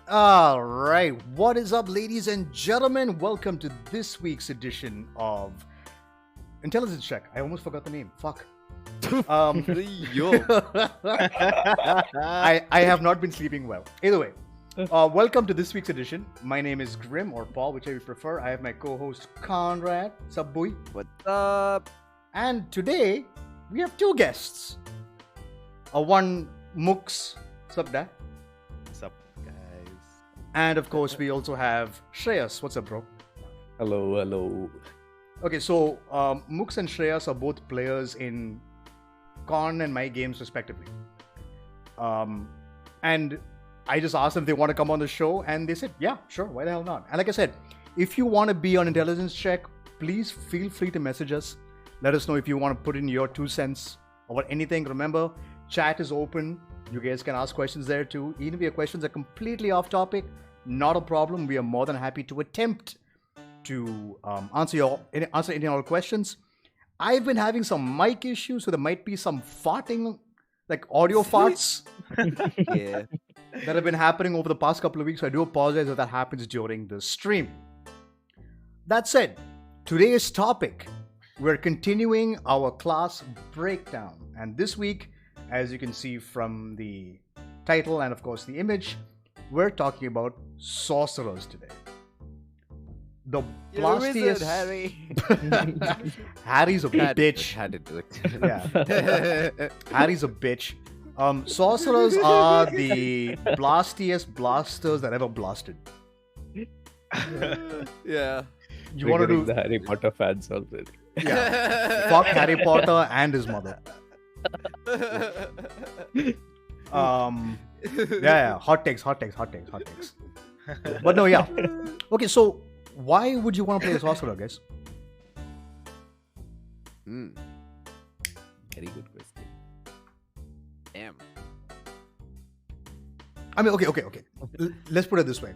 All right, what is up, ladies and gentlemen? Welcome to this week's edition of Intelligence Check. I almost forgot the name. Fuck. Yo. I have not been sleeping well. Either way, welcome to this week's edition. My name is Grim or Paul, whichever you prefer. I have my co-host Conrad. Sup, boy? What's up? And today we have two guests. One Mux. Sup, Dad? What's up, guys? And of course, we also have Shreyas. What's up, bro? Hello. Okay, so Mux and Shreyas are both players in Con and my games, respectively. And I just asked them if they want to come on the show, and they said, yeah, sure, why the hell not? And like I said, if you want to be on Intelligence Check, please feel free to message us. Let us know if you want to put in your 2 cents about anything. Remember, chat is open. You guys can ask questions there too. Even if your questions are completely off topic, not a problem. We are more than happy to attempt to answer any of your questions. I've been having some mic issues, so there might be some farting, like audio farts Yeah. that have been happening over the past couple of weeks. So I do apologize if that happens during the stream. That said, today's topic, we're continuing our class breakdown. And this week, as you can see from the title and of course the image, we're talking about sorcerers today. The You're a wizard, blastiest... Harry. Harry's a bitch. Had to do it. Yeah. Harry's a bitch. Sorcerers are the blastiest blasters that ever blasted. Yeah. You want to do... the Harry Potter fans already. Yeah. Fuck Harry Potter and his mother. Yeah. Hot takes. But no, yeah. Okay, so why would you want to play a sorcerer, guys? Very good question. Damn. I mean, okay. Let's put it this way.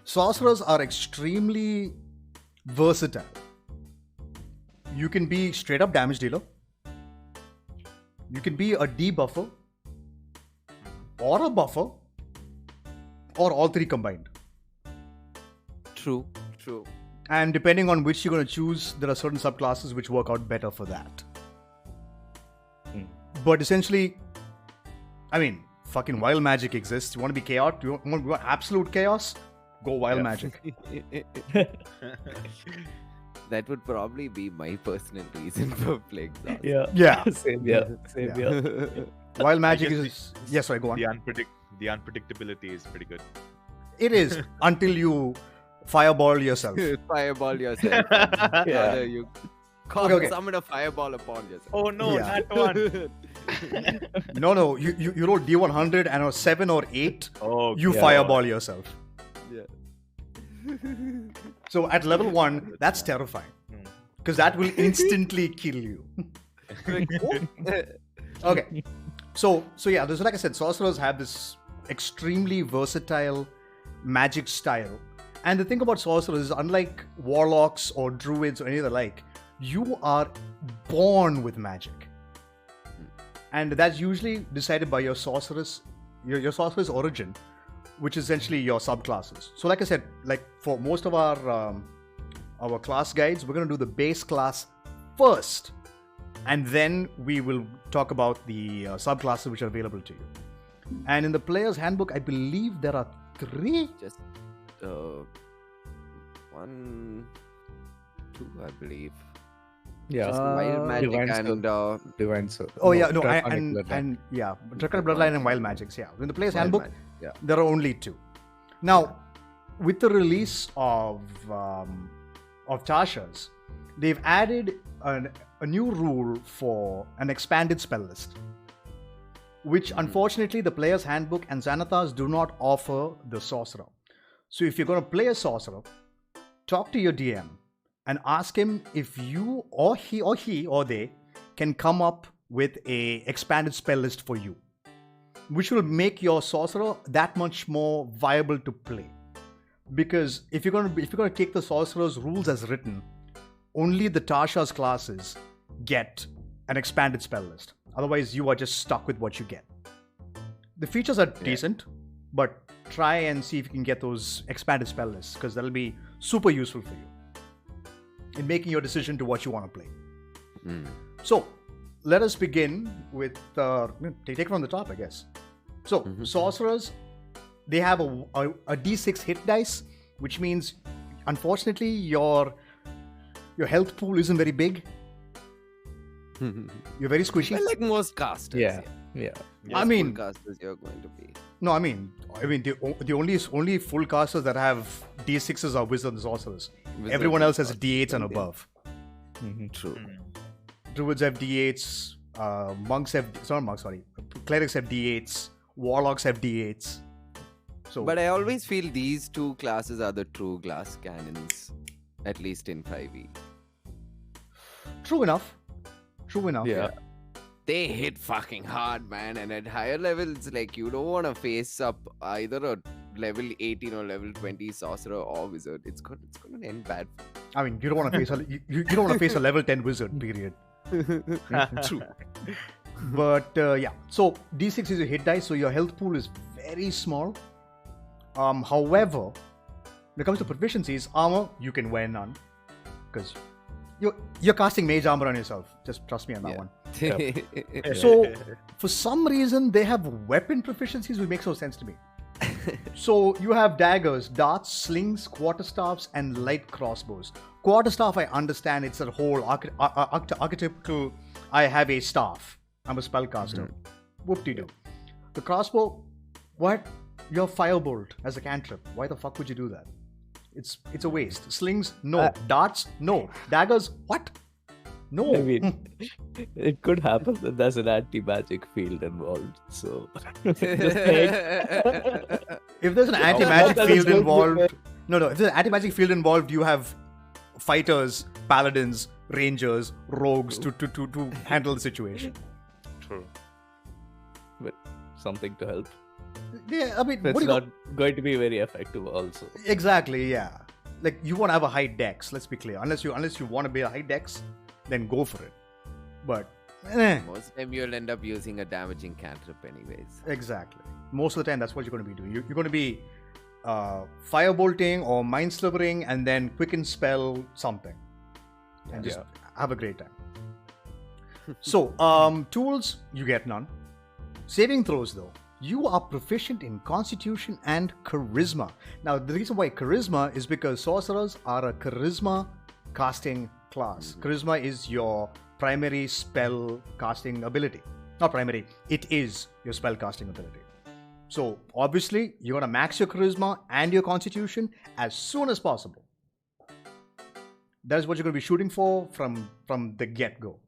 Sorcerers are extremely versatile. You can be straight up damage dealer. You can be a debuffer or a buffer or all three combined. True. And depending on which you're going to choose, there are certain subclasses which work out better for that. But essentially, I mean, fucking wild magic exists. You want to be chaos? You want absolute chaos? Go wild magic. That would probably be my personal reason for playing that. Yeah. Same here. Wild magic is... Yes, sorry, go on. The unpredictability is pretty good. It is until you fireball yourself. Fireball yourself. Yeah. You summon a fireball upon yourself. Oh no, Yeah. not one. No. You roll D100 and a 7 or 8, Oh, you yeah. fireball yourself. Yeah. So at level 1, that's terrifying. Because that will instantly kill you. Okay. So yeah, there's, like I said, sorcerers have this extremely versatile magic style. And the thing about sorcerers is, unlike warlocks or druids or any of the like, you are born with magic. And that's usually decided by your sorceress origin, which is essentially your subclasses. So like I said, like for most of our class guides, we're going to do the base class first. And then we will talk about the subclasses which are available to you. And in the player's handbook, I believe there are 3. Just 1, 2, I believe. Yeah. Just wild magic Divine Soul. Oh yeah, no, Draconic Bloodline. and yeah, Draconic Bloodline and Wild Magics. Yeah, in the player's Wild handbook, magic, yeah. there are only 2. Now, with the release of Tasha's, they've added a new rule for an expanded spell list, which unfortunately the player's handbook and Xanathars do not offer the sorcerer. So if you're going to play a sorcerer, talk to your DM and ask him if you or he or they can come up with a expanded spell list for you, which will make your sorcerer that much more viable to play. Because if you're going to take the sorcerer's rules as written, only the Tasha's classes get an expanded spell list. Otherwise, you are just stuck with what you get. The features are decent, but try and see if you can get those expanded spell lists, because that'll be super useful for you in making your decision to what you want to play. So, let us begin with take it from the top, I guess. So, sorcerers, they have a d6 hit dice, which means, unfortunately, your health pool isn't very big. You're very squishy. Well, like most casters. Yeah. I mean, casters you're going to be. No, I mean, the only full casters that have d6s are wizards and sorcerers. Everyone else has d8s and above. True. Druids have d8s. Clerics have d8s. Warlocks have d8s. So, But I always feel these two classes are the true glass cannons, at least in 5e. True enough. Yeah. They hit fucking hard, man. And at higher levels, like, you don't want to face up either a level 18 or level 20 sorcerer or wizard. It's going to end bad. I mean, you don't want to face you don't want to face a level 10 wizard. Period. True. But yeah, so d6 is a hit dice, so your health pool is very small. However, when it comes to proficiencies, armor you can wear none, because you're casting mage armor on yourself. Just trust me on that one. So for some reason they have weapon proficiencies, which makes no sense to me. So you have daggers, darts, slings, quarterstaffs, and light crossbows. Quarterstaff, I understand, it's a whole archetypical. I have a staff. I'm a spellcaster. Whoop-de-doo. The crossbow, what? You're firebolt as a cantrip. Why the fuck would you do that? It's a waste. Slings, no. Darts, no. Daggers, what? No. I mean, it could happen that there's an anti-magic field involved. So, just like, if there's an anti-magic that field is involved, good. no. If there's an anti-magic field involved, you have fighters, paladins, rangers, rogues to handle the situation. True. but something to help. Yeah, I mean, It's what do you not going to be very effective also. exactly? Yeah, like you want to have a high dex. Let's be clear. Unless you want to be a high dex, then go for it. But Most time you'll end up using a damaging cantrip anyways. exactly. Most of the time, that's what you're going to be doing. You're going to be firebolting or mind slivering, and then quicken spell something, and just have a great time. So, tools you get none. Saving throws though. You are proficient in Constitution and Charisma. Now, the reason why Charisma is because sorcerers are a Charisma casting class. Charisma is your primary spell casting ability. Not primary, it is your spell casting ability. So, obviously, you're going to max your Charisma and your Constitution as soon as possible. That is what you're going to be shooting for from the get-go.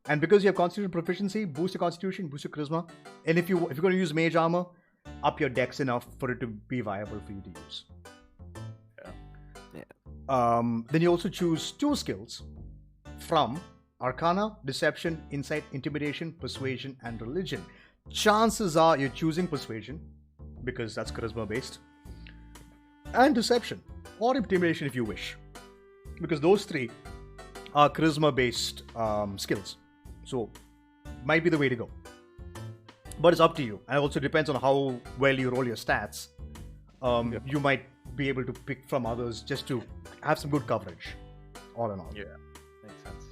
And because you have Constitution proficiency, boost your Constitution, boost your Charisma. And if you're going to use Mage Armor, up your Dex enough for it to be viable for you to use. Then you also choose 2 skills from Arcana, Deception, Insight, Intimidation, Persuasion, and Religion. Chances are you're choosing Persuasion, because that's Charisma based. And Deception, or Intimidation if you wish. Because those 3 are Charisma based skills. So, might be the way to go. But it's up to you. And it also depends on how well you roll your stats. You might be able to pick from others just to have some good coverage, all in all. Yeah, makes sense.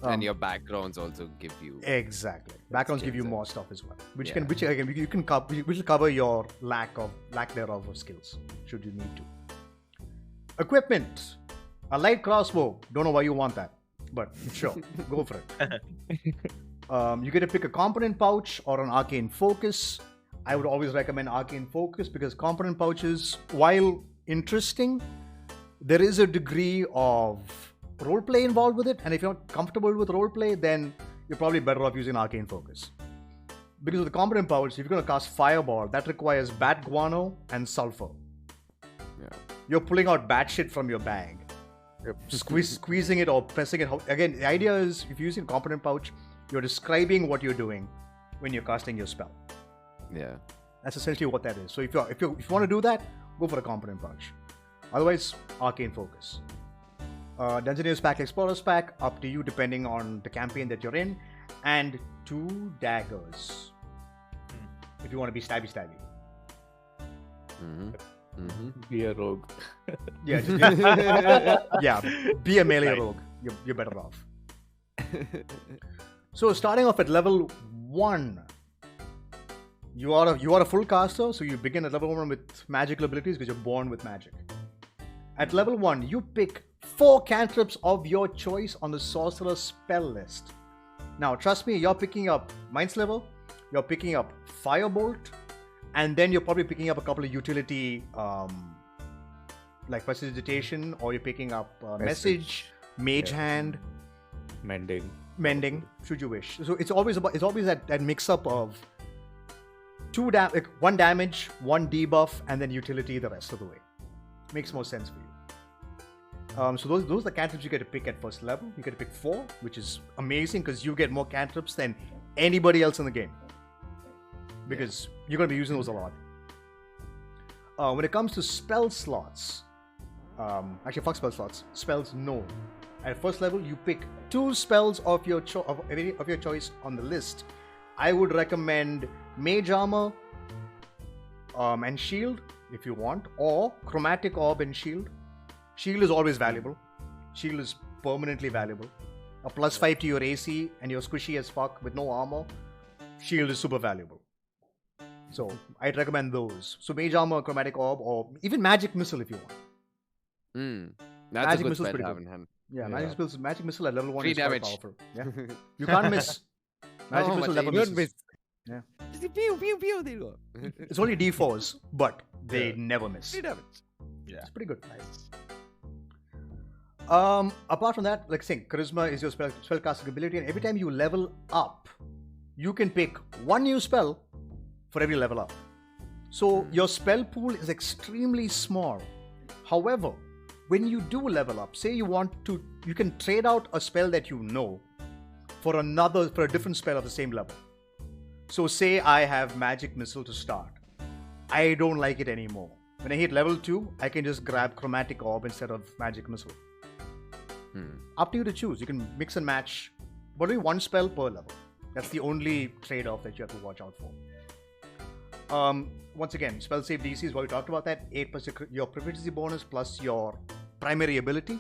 And your backgrounds also give you... Exactly. Backgrounds give you skills, more stuff as well, which Yeah. will cover your lack thereof of skills, should you need to. Equipment. A light crossbow. Don't know why you want that, but sure, go for it. You get to pick a component pouch or an arcane focus. I would always recommend arcane focus because component pouches, while interesting, there is a degree of roleplay involved with it, and if you're not comfortable with roleplay, then you're probably better off using arcane focus. Because with the component pouch, if you're going to cast fireball, that requires bat guano and sulfur. Yeah. You're pulling out bat shit from your bag. Squeezing it or pressing it. Again, the idea is if you're using a component pouch, you're describing what you're doing when you're casting your spell. Yeah. That's essentially what that is. So if you want to do that, go for a component pouch. Otherwise, arcane focus. Dungeoneers pack, Explorers pack, up to you depending on the campaign that you're in. And 2 daggers. If you want to be stabby. Be a rogue. Yeah, yeah. Be a melee Right. rogue. You're better off. So starting off at level 1, you are a full caster, so you begin at level 1 with magical abilities because you're born with magic. At level 1, you pick 4 cantrips of your choice on the Sorcerer spell list. Now, trust me, you're picking up Mind Sliver, you're picking up Firebolt, and then you're probably picking up a couple of utility, like Prestidigitation, or you're picking up Message, Mage Hand, Mending, should you wish. So it's always that mix-up of 1 damage, 1 debuff, and then utility the rest of the way. Makes more sense for you. So those are the cantrips you get to pick at first level. You get to pick 4, which is amazing because you get more cantrips than anybody else in the game. Because you're going to be using those a lot. When it comes to spell slots, actually fuck spell slots, spells no. At first level, you pick 2 spells of your choice on the list. I would recommend Mage Armor and Shield if you want, or Chromatic Orb and Shield. Shield is always valuable. Shield is permanently valuable. A +5 to your AC and you're squishy as fuck with no armor. Shield is super valuable. So I'd recommend those. So Mage Armor, Chromatic Orb, or even Magic Missile if you want. That's Magic a good Missile's spell pretty to have good. in hand. Yeah, Magic Missile at level 1 3 is damage. quite powerful. Yeah. You can't miss. Magic Missile never you don't misses. miss. Yeah. Just pew, pew, pew, there you go. It's only D4s, but they never miss. 3 damage. Yeah. It's pretty good. Apart from that, like saying, Charisma is your spellcasting ability, and every time you level up, you can pick 1 new spell for every level up. So your spell pool is extremely small. However, when you do level up, say you can trade out a spell that you know for a different spell of the same level. So say I have Magic Missile to start. I don't like it anymore. When I hit level 2, I can just grab Chromatic Orb instead of Magic Missile. Up to you to choose. You can mix and match, but only 1 spell per level. That's the only trade-off that you have to watch out for. Once again, spell save DC is what we talked about that. 8 plus your proficiency bonus plus your primary ability,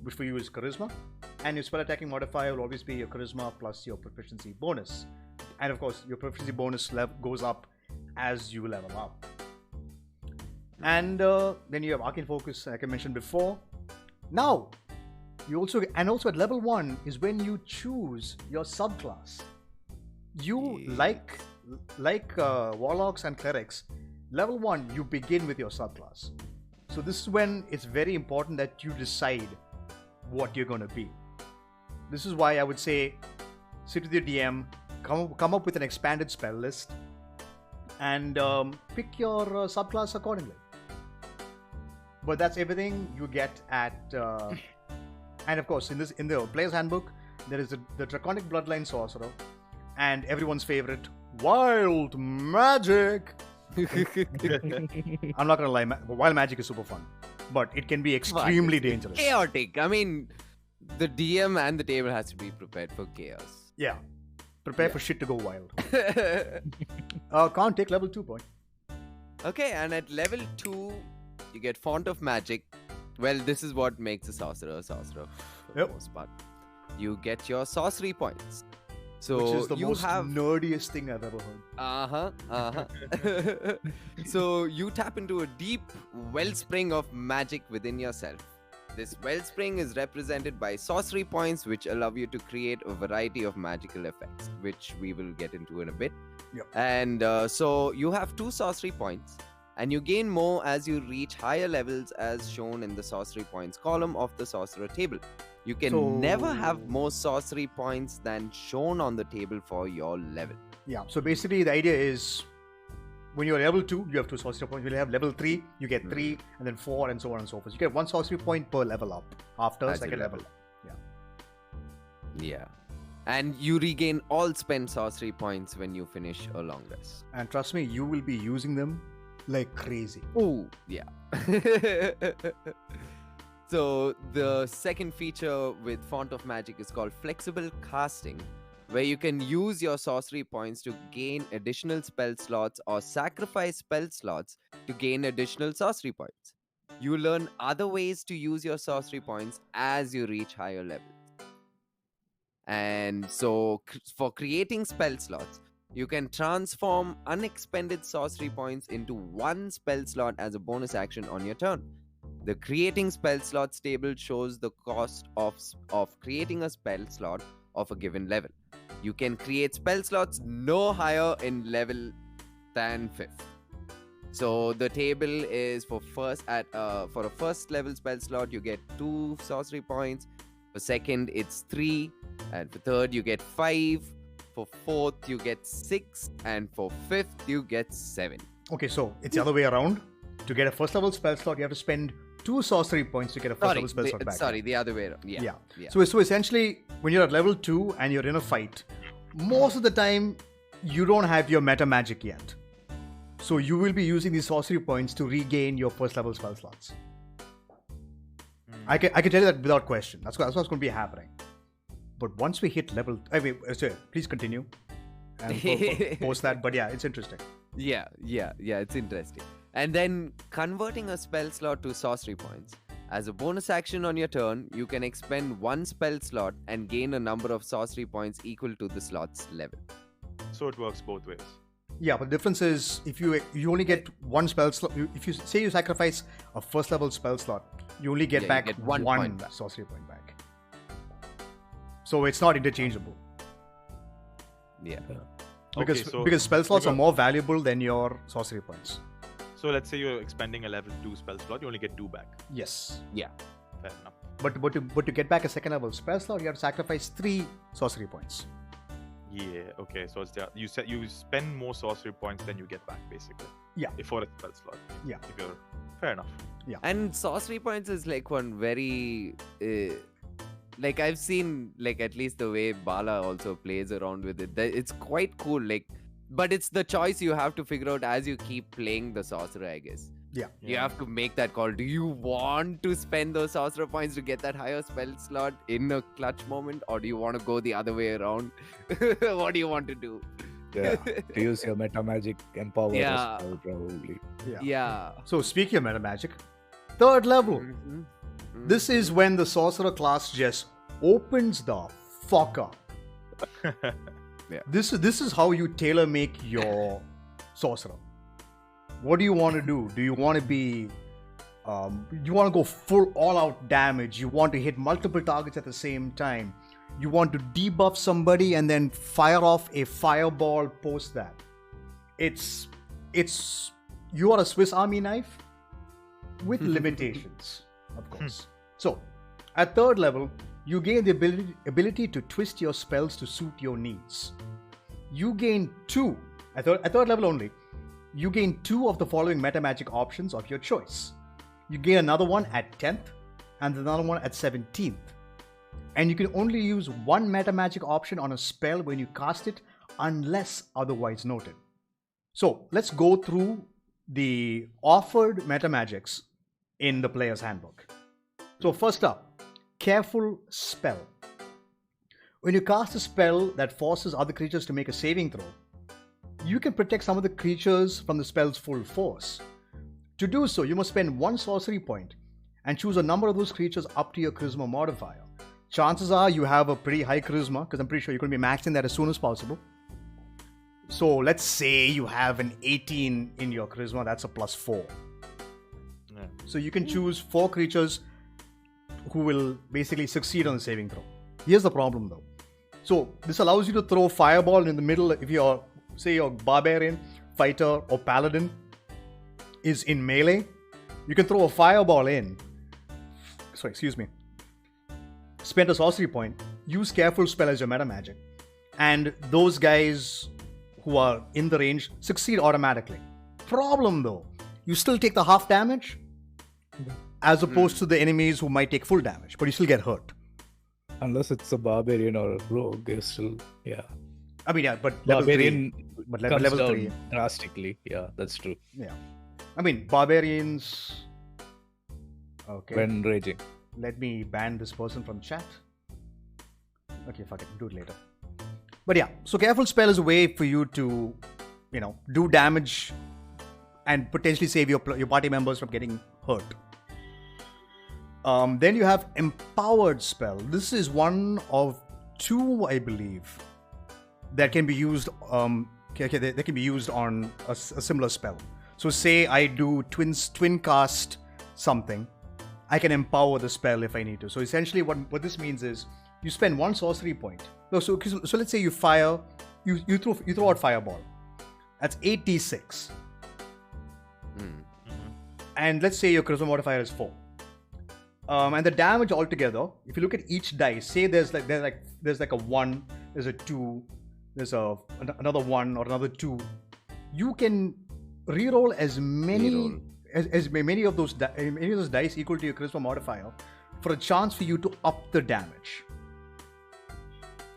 which for you is Charisma. And your spell attacking modifier will always be your Charisma plus your proficiency bonus. And of course, your proficiency bonus goes up as you level up. And then you have Arcane Focus, like I mentioned before. Now, also at level 1 is when you choose your subclass. You like warlocks and clerics, level 1 you begin with your subclass. So this is when it's very important that you decide what you're going to be. This is why I would say sit with your DM, come up with an expanded spell list, and pick your subclass accordingly. But that's everything you get at. And of course, in the Player's Handbook, there is the Draconic Bloodline Sorcerer, and everyone's favorite, Wild Magic. I'm not gonna lie, Wild Magic is super fun, but it can be extremely dangerous. Chaotic. I mean, the DM and the table has to be prepared for chaos. Yeah. Prepare for shit to go wild. Can't take level 2 point. Okay, and at level 2, you get Font of Magic. Well, this is what makes a sorcerer for the most part. You get your sorcery points. So Which is the you most have nerdiest thing I've ever heard. So you tap into a deep wellspring of magic within yourself. This wellspring is represented by sorcery points, which allow you to create a variety of magical effects, which we will get into in a bit. Yep. And so you have 2 sorcery points, and you gain more as you reach higher levels as shown in the sorcery points column of the sorcerer table. You can never have more sorcery points than shown on the table for your level. Yeah, so basically the idea is when you're level 2, you have 2 sorcery points. When you have level 3, you get 3, and then 4, and so on and so forth. You get 1 sorcery point per level up after As second you level. level. Yeah. And you regain all spent sorcery points when you finish a long rest. And trust me, you will be using them like crazy. Oh, yeah. So the second feature with Font of Magic is called Flexible Casting, where you can use your sorcery points to gain additional spell slots or sacrifice spell slots to gain additional sorcery points. You learn other ways to use your sorcery points as you reach higher levels. And so, for creating spell slots, you can transform unexpended sorcery points into one spell slot as a bonus action on your turn. The creating spell slots table shows the cost of creating a spell slot of a given level. You can create spell slots no higher in level than 5th. So the table is for for a first level spell slot you get 2 sorcery points. For second it's 3, and for third you get 5. For fourth you get 6, and for fifth you get 7. Okay, so it's the other way around. To get a first level spell slot, you have to spend 2 sorcery points to get a first level spell slot back. Sorry, the other way around. Yeah. So essentially, when you're at level 2 and you're in a fight, most of the time you don't have your meta magic yet. So you will be using these sorcery points to regain your first level spell slots. I can tell you that without question. That's what's going to be happening. But once we hit level, sorry, please continue and post that. But yeah, it's interesting. Yeah, it's interesting. And then converting a spell slot to sorcery points. As a bonus action on your turn, you can expend 1 spell slot and gain a number of sorcery points equal to the slot's level. So it works both ways. Yeah, but the difference is if you only get 1 spell slot. If you say you sacrifice a first level spell slot, you only get back one point back. sorcery point back. So it's not interchangeable. Yeah. Because spell slots are more valuable than your sorcery points. So let's say you're expending a level 2 spell slot, you only get 2 back. Yes. Yeah. Fair enough. But to get back a second level spell slot, you have to sacrifice 3 sorcery points. Yeah, okay. So it's you spend more sorcery points than you get back, basically. Yeah. For a spell slot. Yeah. Fair enough. Yeah. And sorcery points is like one very like I've seen like at least the way Bala also plays around with it. It's quite cool. Like, but it's the choice you have to figure out as you keep playing the sorcerer, I guess. Yeah. You have to make that call. Do you want to spend those sorcerer points to get that higher spell slot in a clutch moment, or do you want to go the other way around? What do you want to do? Yeah, to use your meta magic and power as well, probably. Yeah. So speaking of meta magic, 3rd level. This is when the sorcerer class just opens the fuck up. Yeah. This is how you tailor make your sorcerer. What do you want to do? Do you want to be you want to go full all-out damage? You want to hit multiple targets at the same time? You want to debuff somebody and then fire off a fireball post that? It's you are a Swiss Army knife with limitations, of course. So, at 3rd level, you gain the ability to twist your spells to suit your needs. You gain 2 at 3rd level only. You gain 2 of the following meta magic options of your choice. You gain another one at 10th and another one at 17th. And you can only use 1 meta magic option on a spell when you cast it unless otherwise noted. So let's go through the offered meta magics in the player's handbook. So first up, Careful Spell. When you cast a spell that forces other creatures to make a saving throw, you can protect some of the creatures from the spell's full force. To do so, you must spend 1 sorcery point and choose a number of those creatures up to your charisma modifier. Chances are you have a pretty high charisma, because I'm pretty sure you're going to be maxing that as soon as possible. So let's say you have an 18 in your charisma, that's a +4. Yeah. So you can choose 4 creatures who will basically succeed on the saving throw. Here's the problem though. So this allows you to throw fireball in the middle if you're, say, your barbarian, fighter, or paladin is in melee. You can throw a fireball in. Sorry, excuse me. Spend a sorcery point. Use Careful Spell as your meta magic. And those guys who are in the range succeed automatically. Problem though, you still take the half damage as opposed to the enemies who might take full damage, but you still get hurt. Unless it's a barbarian or a rogue, you're still, yeah. I mean, yeah, but level Barbarian 3. But comes level down 3. drastically. Yeah, that's true. Yeah. I mean, barbarians. Okay. When raging. Let me ban this person from chat. Okay, fuck it. Do it later. But yeah, so Careful Spell is a way for you to, do damage and potentially save your party members from getting hurt. Then you have Empowered Spell. This is one of two, I believe, that can be used. That can be used on a similar spell. So say I do twin cast something, I can empower the spell if I need to. So essentially, what this means is you spend one sorcery point. No, so let's say you fire, you throw out Fireball. That's 8d6. And let's say your charisma modifier is 4. And the damage altogether, if you look at each dice, say there's like a 1, there's a 2, there's another 1 or another 2. You can reroll as many of those dice equal to your charisma modifier for a chance for you to up the damage.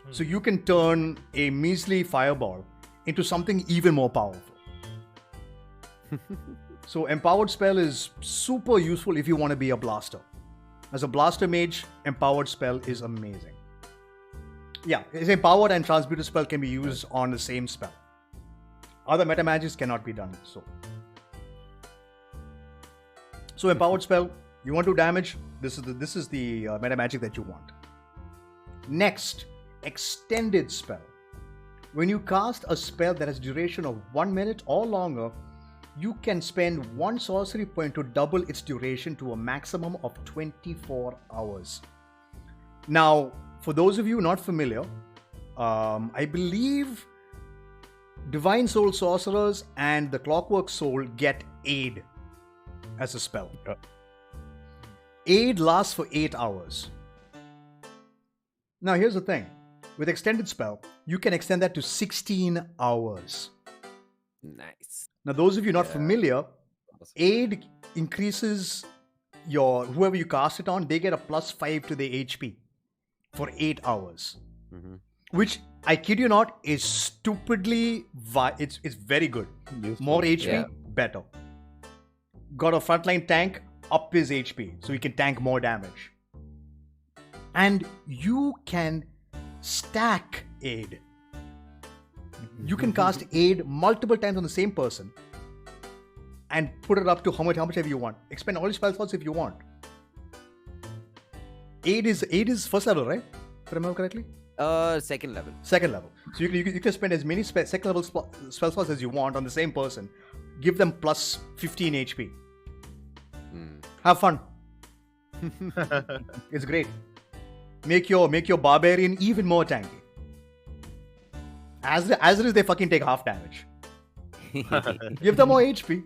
So you can turn a measly fireball into something even more powerful. So Empowered Spell is super useful if you want to be a blaster. As a blaster mage, Empowered Spell is amazing. Yeah, it's Empowered and Transmuted Spell can be used on the same spell. Other meta magics cannot be done so. So Empowered Spell, you want to do damage, this is the meta magic that you want. Next, Extended Spell. When you cast a spell that has duration of 1 minute or longer, you can spend 1 sorcery point to double its duration to a maximum of 24 hours. Now, for those of you not familiar, I believe Divine Soul Sorcerers and the Clockwork Soul get Aid as a spell. Aid lasts for 8 hours. Now, here's the thing. With Extended Spell, you can extend that to 16 hours. Nice. Now, those of you not familiar, Aid increases whoever you cast it on, they get a +5 to their HP for 8 hours. Which, I kid you not, is stupidly, it's very good. Useful. More HP, better. Got a frontline tank, up his HP, so he can tank more damage. And you can stack Aid. You can cast Aid multiple times on the same person and put it up to how much ever you want. Expend all your spell slots if you want. Aid is first level, right? If I remember correctly? Second level. Second level. So you can spend as many second level spell slots as you want on the same person. Give them plus 15 HP. Have fun. It's great. Make your barbarian even more tanky. As it is, they fucking take half damage. Give them more HP.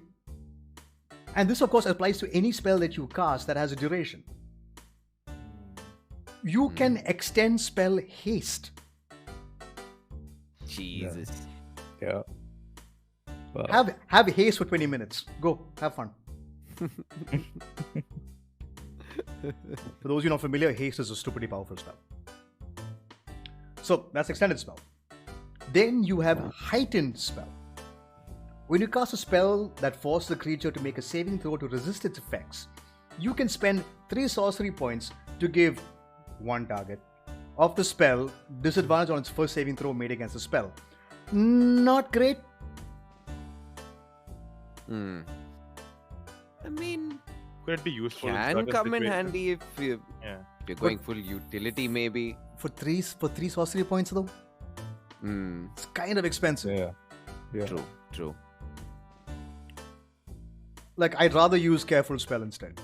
And this, of course, applies to any spell that you cast that has a duration. You can extend spell haste. Jesus. Yeah. Wow. Have haste for 20 minutes. Go, have fun. For those of you not familiar, haste is a stupidly powerful spell. So that's Extended Spell. Then you have Heightened Spell. When you cast a spell that forces the creature to make a saving throw to resist its effects, you can spend 3 sorcery points to give one target of the spell disadvantage on its first saving throw made against the spell. Not great. I mean, Could it be useful? in can certain come in situations? handy if you're going full utility, maybe. For three sorcery points though, it's kind of expensive. Yeah. True. Like, I'd rather use Careful Spell instead.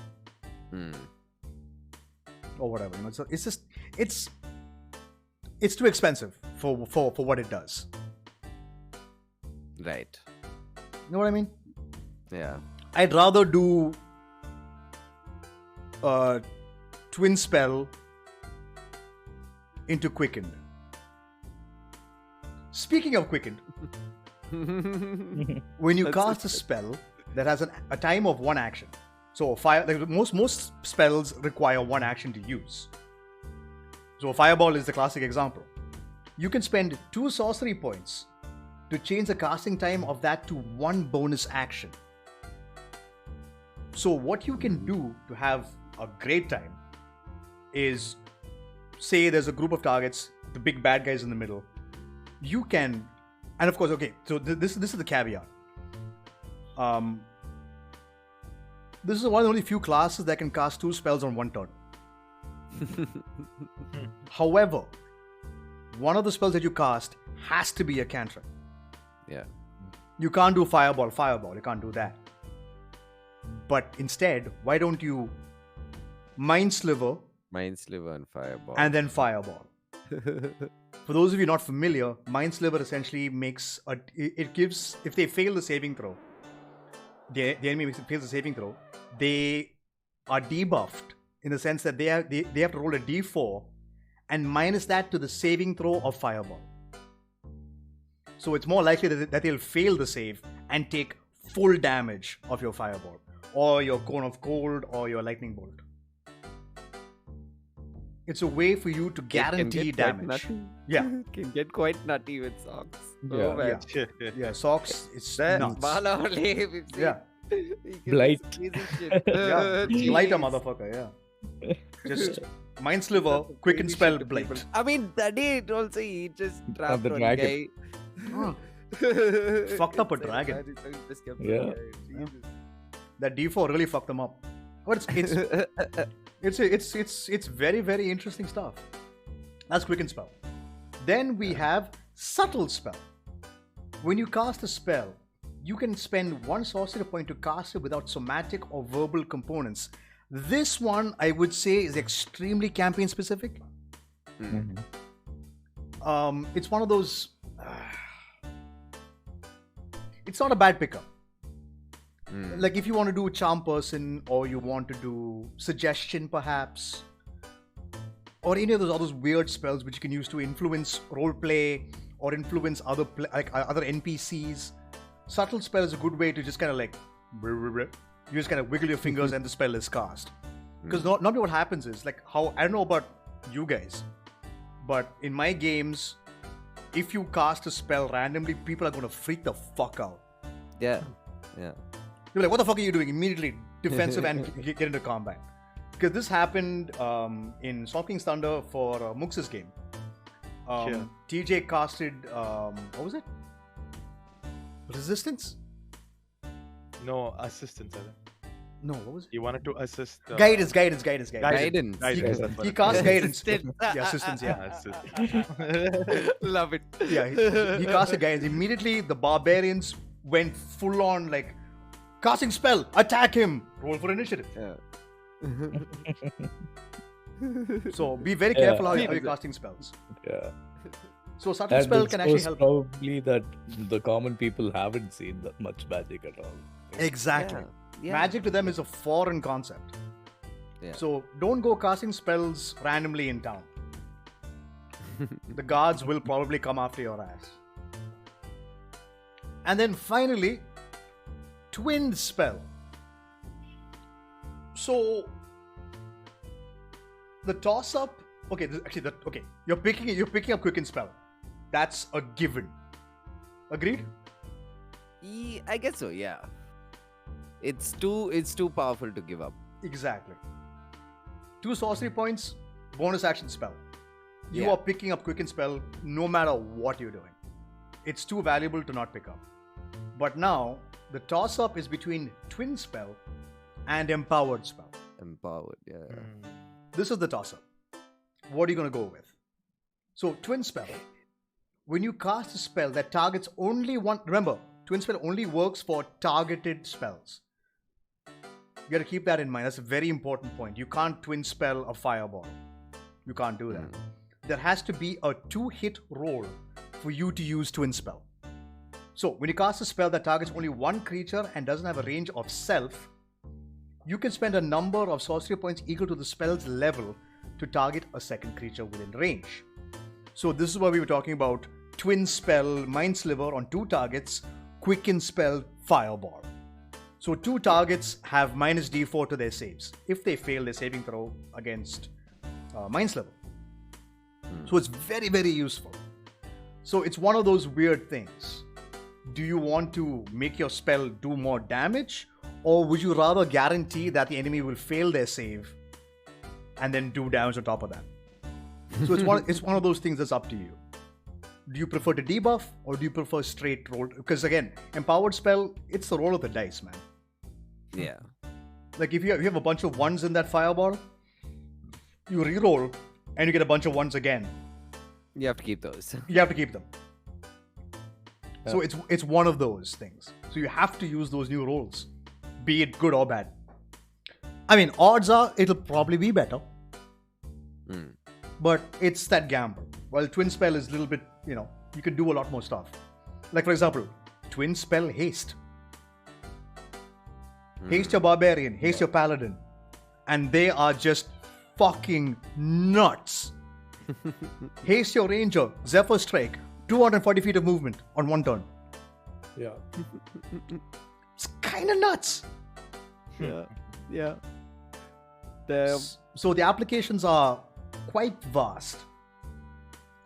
Or whatever. It's just it's too expensive for what it does. Right. You know what I mean? Yeah. I'd rather do Twin Spell into Quickened. Speaking of Quickened, when you cast a spell that has a time of 1 action, so fire, like most spells require 1 action to use. So Fireball is the classic example. You can spend 2 sorcery points to change the casting time of that to 1 bonus action. So what you can do to have a great time is, say there's a group of targets, the big bad guy's in the middle. you can, and of course, okay. So this is the caveat. This is one of the only few classes that can cast 2 spells on 1 turn. However, one of the spells that you cast has to be a cantrip. Yeah. You can't do fireball. You can't do that. But instead, why don't you Mind Sliver Mind Sliver and Fireball. and then fireball? For those of you not familiar, Mind Sliver essentially it gives, if they fail the saving throw, the enemy fails the saving throw, they are debuffed in the sense that they have to roll a d4 and minus that to the saving throw of fireball. So it's more likely that they'll fail the save and take full damage of your fireball, or your cone of cold, or your lightning bolt. It's a way for you to guarantee damage. Yeah. Can get quite nutty with socks. Yeah. Oh, man. Yeah, socks, it's That nuts. Bala only, we've seen. Yeah. He can do Blight. crazy shit. Yeah, Jeez. blight a motherfucker, yeah. Just Mind Sliver, Quicken Crazy Spell, shit to Blight. people. I mean, that day it also he just trapped the one dragon. Huh. guy. Fucked up a It's like, dragon. man, he just kept Yeah. one guy. Jesus. That D4 really fucked them up. But it's very, very interesting stuff. That's Quicken Spell. Then we have Subtle Spell. When you cast a spell, you can spend 1 sorcery point to cast it without somatic or verbal components. This one, I would say, is extremely campaign specific. It's one of those. It's not a bad pickup. Like if you want to do Charm Person, or you want to do Suggestion, perhaps, or any of those other weird spells which you can use to influence roleplay or influence other other NPCs. Subtle Spell is a good way to just kind of like you just kind of wiggle your fingers and the spell is cast. Because normally what happens is, like, how, I don't know about you guys, but in my games, if you cast a spell randomly, people are going to freak the fuck out. Yeah. Yeah. You're like, what the fuck are you doing? Immediately defensive and get into combat. Because this happened in Salt King's Thunder for Mux's game. Sure. TJ casted, what was it? Resistance? No, assistance. I think. No, what was it? He wanted to assist. Guidance. Guidance. Guidance. Guidance, that's what He it cast guidance. Assistance. Yeah, assistance, yeah. Assist. Love it. Yeah, he cast a guidance. Immediately, the barbarians went full on, like, casting spell, attack him, roll for initiative. Yeah. So be very careful how Yeah. you're casting spells. Yeah. So subtle And spell it can actually shows help. probably that the common people haven't seen that much magic at all. Exactly. Yeah. Magic to them is a foreign concept. Yeah. So don't go casting spells randomly in town. The guards will probably come after your ass. And then finally, Twin Spell. So the toss-up. Okay, You're picking up Quicken Spell. That's a given. Agreed? I guess so. Yeah. It's too powerful to give up. Exactly. 2 sorcery points, bonus action spell. You Yeah. are picking up Quicken Spell no matter what you're doing. It's too valuable to not pick up. But now, the toss-up is between Twin Spell and Empowered Spell. Empowered. Yeah. This is the toss-up. What are you going to go with? So, Twin Spell. When you cast a spell that targets only one... Remember, Twin Spell only works for targeted spells. You got to keep that in mind. That's a very important point. You can't Twin Spell a fireball. You can't do that. There has to be a 2-hit roll for you to use Twin Spell. So, when you cast a spell that targets only one creature and doesn't have a range of self, you can spend a number of sorcery points equal to the spell's level to target a second creature within range. So, this is why we were talking about Twin Spell, Mind Sliver on 2 targets, Quicken Spell, Fireball. So 2 targets have minus d4 to their saves if they fail their saving throw against Mind Sliver. So it's very, very useful. So it's one of those weird things. Do you want to make your spell do more damage, or would you rather guarantee that the enemy will fail their save and then do damage on top of that? So it's one of those things that's up to you. do you prefer to debuff or do you prefer straight roll? Because again, empowered spell, it's the roll of the dice, man. Yeah. Like if you have a bunch of ones in that fireball, you re-roll and you get a bunch of ones again. You have to keep those. You have to keep them. So it's one of those things. So you have to use those new rolls, be it good or bad. I mean, odds are it'll probably be better. But it's that gamble. While Twin Spell is a little bit, you can do a lot more stuff. Like, for example, Twin Spell Haste. Haste your Barbarian, haste your Paladin. And they are just fucking nuts. Haste your Ranger, Zephyr Strike, 240 feet of movement on one turn. Yeah. It's kind of nuts. Yeah. So the applications are quite vast.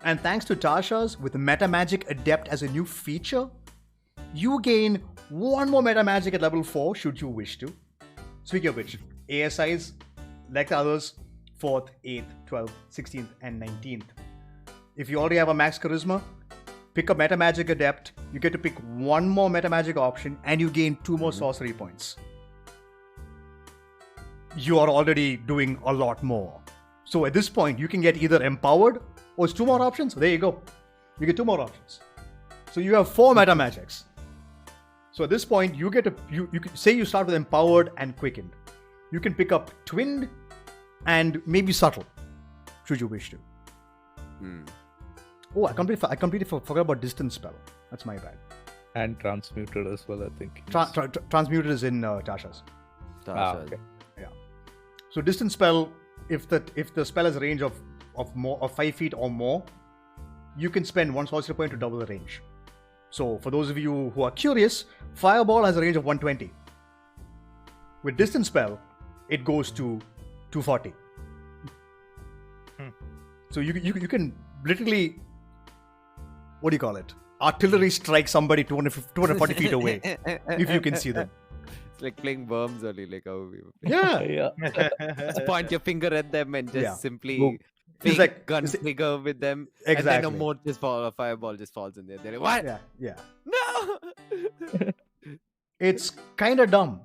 And thanks to Tasha's, with Meta Magic Adept as a new feature, you gain one more Meta Magic at level 4 should you wish to. Speaking of which, ASIs, like the others, 4th, 8th, 12th, 16th, and 19th. If you already have a max charisma, pick a Meta Magic Adept, you get to pick one more Meta Magic option, and you gain 2 more sorcery points. You are already doing a lot more. So at this point, you can get either empowered or it's 2 more options. There you go. You get 2 more options. So you have 4 Meta Magics. So at this point, you get you can say you start with empowered and quickened. You can pick up twinned and maybe subtle, should you wish to. Oh, I completely forgot about distance spell. That's my bad. And transmuted as well, I think. Transmuted is in Tasha's. Okay. Yeah. So distance spell, if the spell has a range of 5 feet or more, you can spend 1 sorcery point to double the range. So for those of you who are curious, Fireball has a range of 120. With distance spell, it goes to 240. So you can literally, what do you call it? Artillery strike somebody 240 feet away if you can see them. It's like playing worms only, like how we Yeah. just point your finger at them and just simply It's fake like gun trigger with them. Exactly. And then a mote a fireball just falls in there. They're like, what? Yeah. No! It's kind of dumb.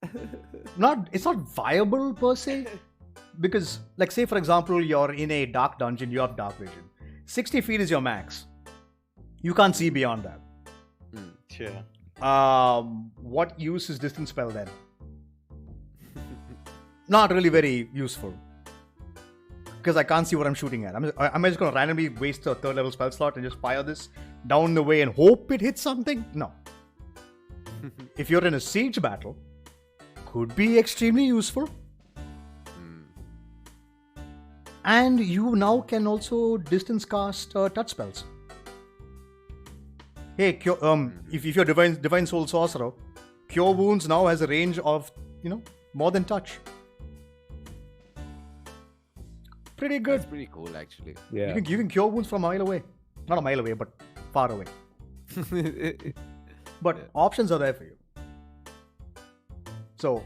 It's not viable per se, because, like, say for example, you're in a dark dungeon, you have dark vision. 60 feet is your max. You can't see beyond that. Yeah. What use is distance spell then? Not really very useful. Because I can't see what I'm shooting at. Am I just going to randomly waste a 3rd level spell slot and just fire this down the way and hope it hits something? No. If you're in a siege battle, could be extremely useful. And you now can also distance cast touch spells. Hey, if you're Divine Soul Sorcerer, Cure Wounds now has a range of, more than touch. Pretty good. That's pretty cool, actually. Yeah. You can cure wounds from a mile away. Not a mile away, but far away. But options are there for you. So,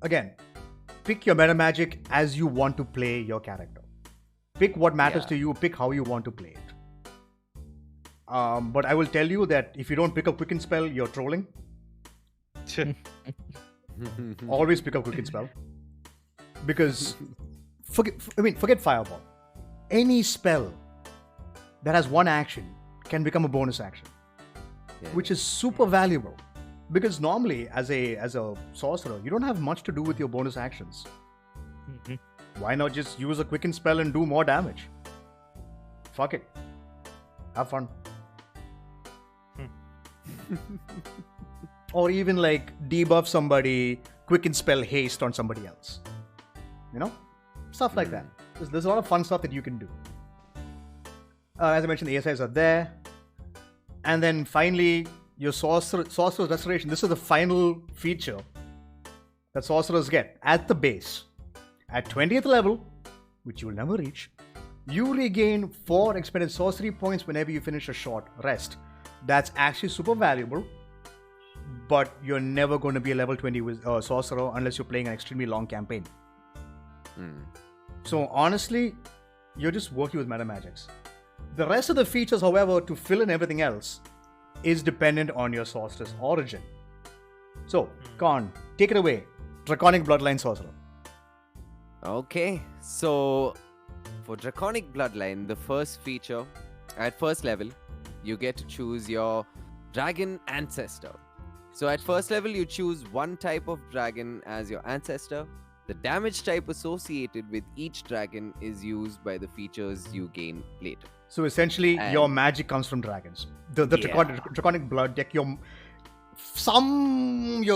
again, pick your meta magic as you want to play your character. Pick what matters to you, pick how you want to play it. But I will tell you that if you don't pick up Quicken Spell, you're trolling. Always pick up Quicken Spell. Because, forget Fireball. Any spell that has one action can become a bonus action. Which is super valuable. Because normally, as a sorcerer, you don't have much to do with your bonus actions. Why not just use a Quicken Spell and do more damage? Fuck it. Have fun. Or even like debuff somebody, Quicken Spell haste on somebody else. Stuff like that. There's a lot of fun stuff that you can do. As I mentioned, the ASIs are there. And then finally, your Sorcerer's Restoration. This is the final feature that Sorcerers get at the base. At 20th level, which you will never reach, you regain 4 expended sorcery points whenever you finish a short rest. That's actually super valuable, but you're never going to be a level 20 Sorcerer unless you're playing an extremely long campaign. So honestly, you're just working with meta magics. The rest of the features, however, to fill in everything else, is dependent on your sorcerer's origin. So, Khan, take it away. Draconic Bloodline Sorcerer. Okay, so for Draconic Bloodline, the first feature, at first level, you get to choose your dragon ancestor. So at first level, you choose one type of dragon as your ancestor. The damage type associated with each dragon is used by the features you gain later. So essentially, And- your magic comes from dragons. The Yeah. Draconic blood deck, your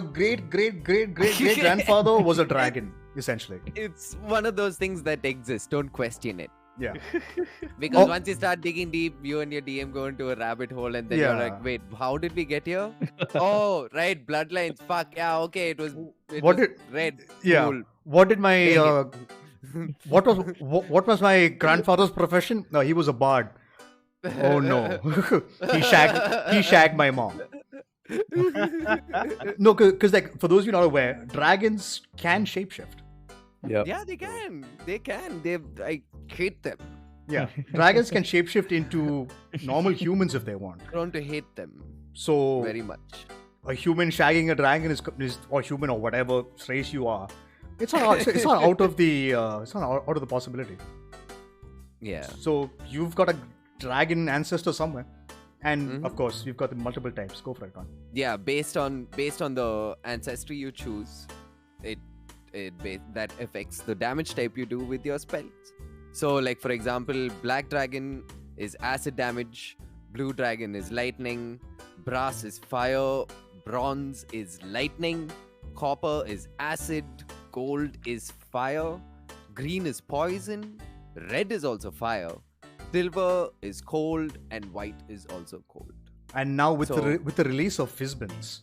great grandfather was a dragon, essentially. It's one of those things that exist. Don't question it. Yeah. Because Oh. once you start digging deep, you and your DM go into a rabbit hole, and then you're Yeah. like, "Wait, how did we get here?" Oh, right, bloodlines. Fuck yeah, okay, it was What did- red. Yeah. Cool. What did my Dang what was my grandfather's profession? No, he was a bard. Oh no. he shagged my mom. No, because like for those of you not aware, dragons can shapeshift. Yeah. Yeah, they can. They can. I hate them. Yeah, dragons can shapeshift into normal humans if they want. Prone to hate them So very much. a human shagging a dragon is or human or whatever race you are. It's not out of the out of the possibility. Yeah. So you've got a dragon ancestor somewhere, and Mhm. of course you've got the multiple types. Go for it, Con. Yeah, based on the ancestry you choose, that affects the damage type you do with your spells. So, like for example, black dragon is acid damage, blue dragon is lightning, brass is fire, bronze is lightning, copper is acid, gold is fire, green is poison, red is also fire, silver is cold, and white is also cold. And now with So- with the release of Fizzbins,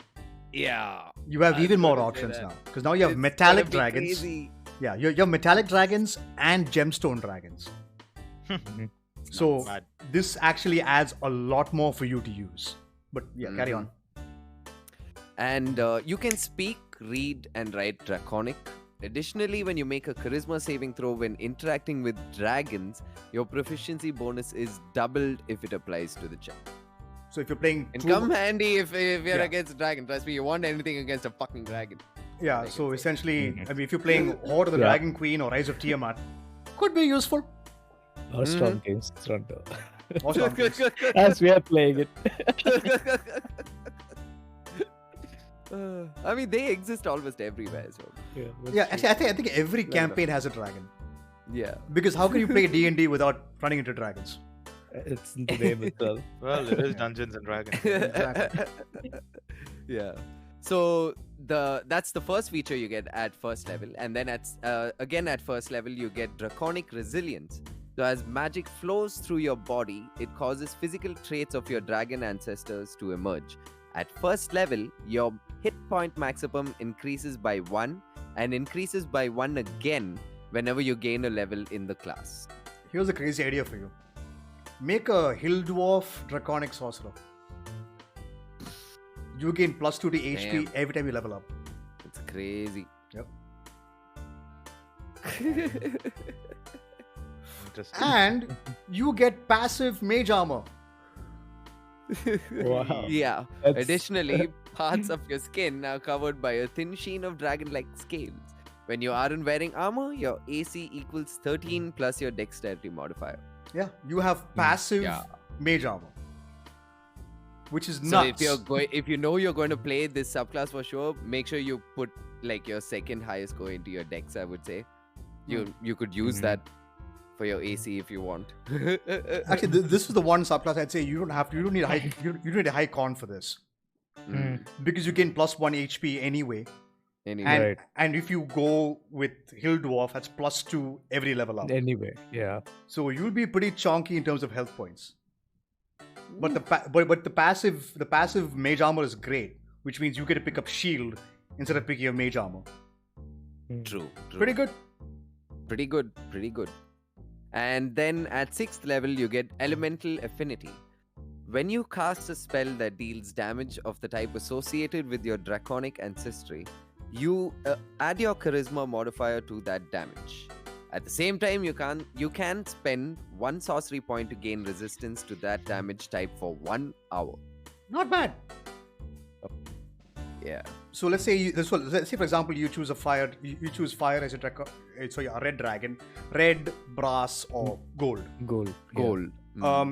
Yeah. you have I was even more gonna say options that. now. Because now you have It's metallic gonna be dragons. crazy. Yeah, you have metallic dragons and gemstone dragons. So Mad. this actually adds a lot more for you to use. But yeah, carry Mhm. on. And you can speak, read, and write Draconic. Additionally, when you make a charisma saving throw when interacting with dragons, your proficiency bonus is doubled if it applies to the check. So if you're playing And true- come handy if you're Yeah. against dragon. Trust me, you want anything against a fucking dragon. yeah, I so can say. essentially, Mhm. I mean, if you're playing Horde of the Yeah. Dragon Queen or Rise of Tiamat, could be useful. Or Storm King's Toronto. Or something. As we are playing it. I mean, they exist almost everywhere. So Yeah, actually, I think every campaign has a dragon. yeah. Because how can you play D&D without running into dragons? It's in the name itself. Well, it is Dungeons and Dragons. Exactly. Yeah. So that's the first feature you get at first level, and then again at first level you get Draconic Resilience. So as magic flows through your body, it causes physical traits of your dragon ancestors to emerge. At first level, your hit point maximum increases by 1 and increases by 1 again whenever you gain a level in the class. Here's a crazy idea for you. Make a Hill Dwarf Draconic Sorcerer. You gain plus 2 to HP Damn. every time you level up. It's crazy. Yep. Interesting. And you get passive mage armor. Wow. Yeah. That's- Additionally, parts of your skin are covered by a thin sheen of dragon-like scales. When you aren't wearing armor, your AC equals 13 plus your dexterity modifier. Yeah, you have passive Yeah. mage armor. Which is So nuts. if you know you're going to play this subclass for sure, make sure you put like your second highest score into your dex, I would say. You could use that for your AC if you want. Actually, this is the one subclass I'd say you don't need high you don't need a high con for this. Because you gain plus 1 HP anyway. Anyway. And Right. and if you go with Hill Dwarf, that's plus 2 every level up. Anyway, yeah. So you'll be pretty chonky in terms of health points. But the passive mage armor is great, which means you get to pick up shield instead of picking up mage armor. True. Pretty good. Pretty good. And then at 6th level, you get Elemental Affinity. When you cast a spell that deals damage of the type associated with your draconic ancestry, you add your charisma modifier to that damage. At the same time, you can spend 1 sorcery point to gain resistance to that damage type for 1 hour. Not bad. Yeah. So let's say let's say for example you choose a fire. You choose fire as a a red dragon, red, brass, or gold. Gold. Gold.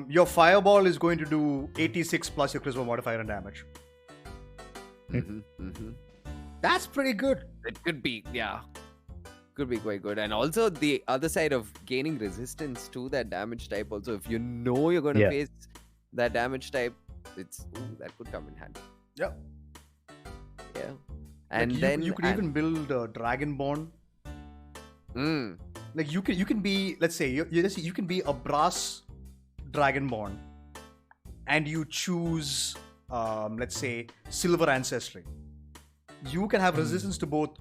Your fireball is going to do 86 plus your charisma modifier and damage. That's pretty good. It could be, yeah. Could be quite good. And also the other side of gaining resistance to that damage type also, if you know you're going to face that damage type, that could come in handy. Yeah. Yeah. And like then you could even build a Dragonborn. Like you can be, let's say you can be a brass Dragonborn and you choose let's say silver ancestry. You can have resistance to both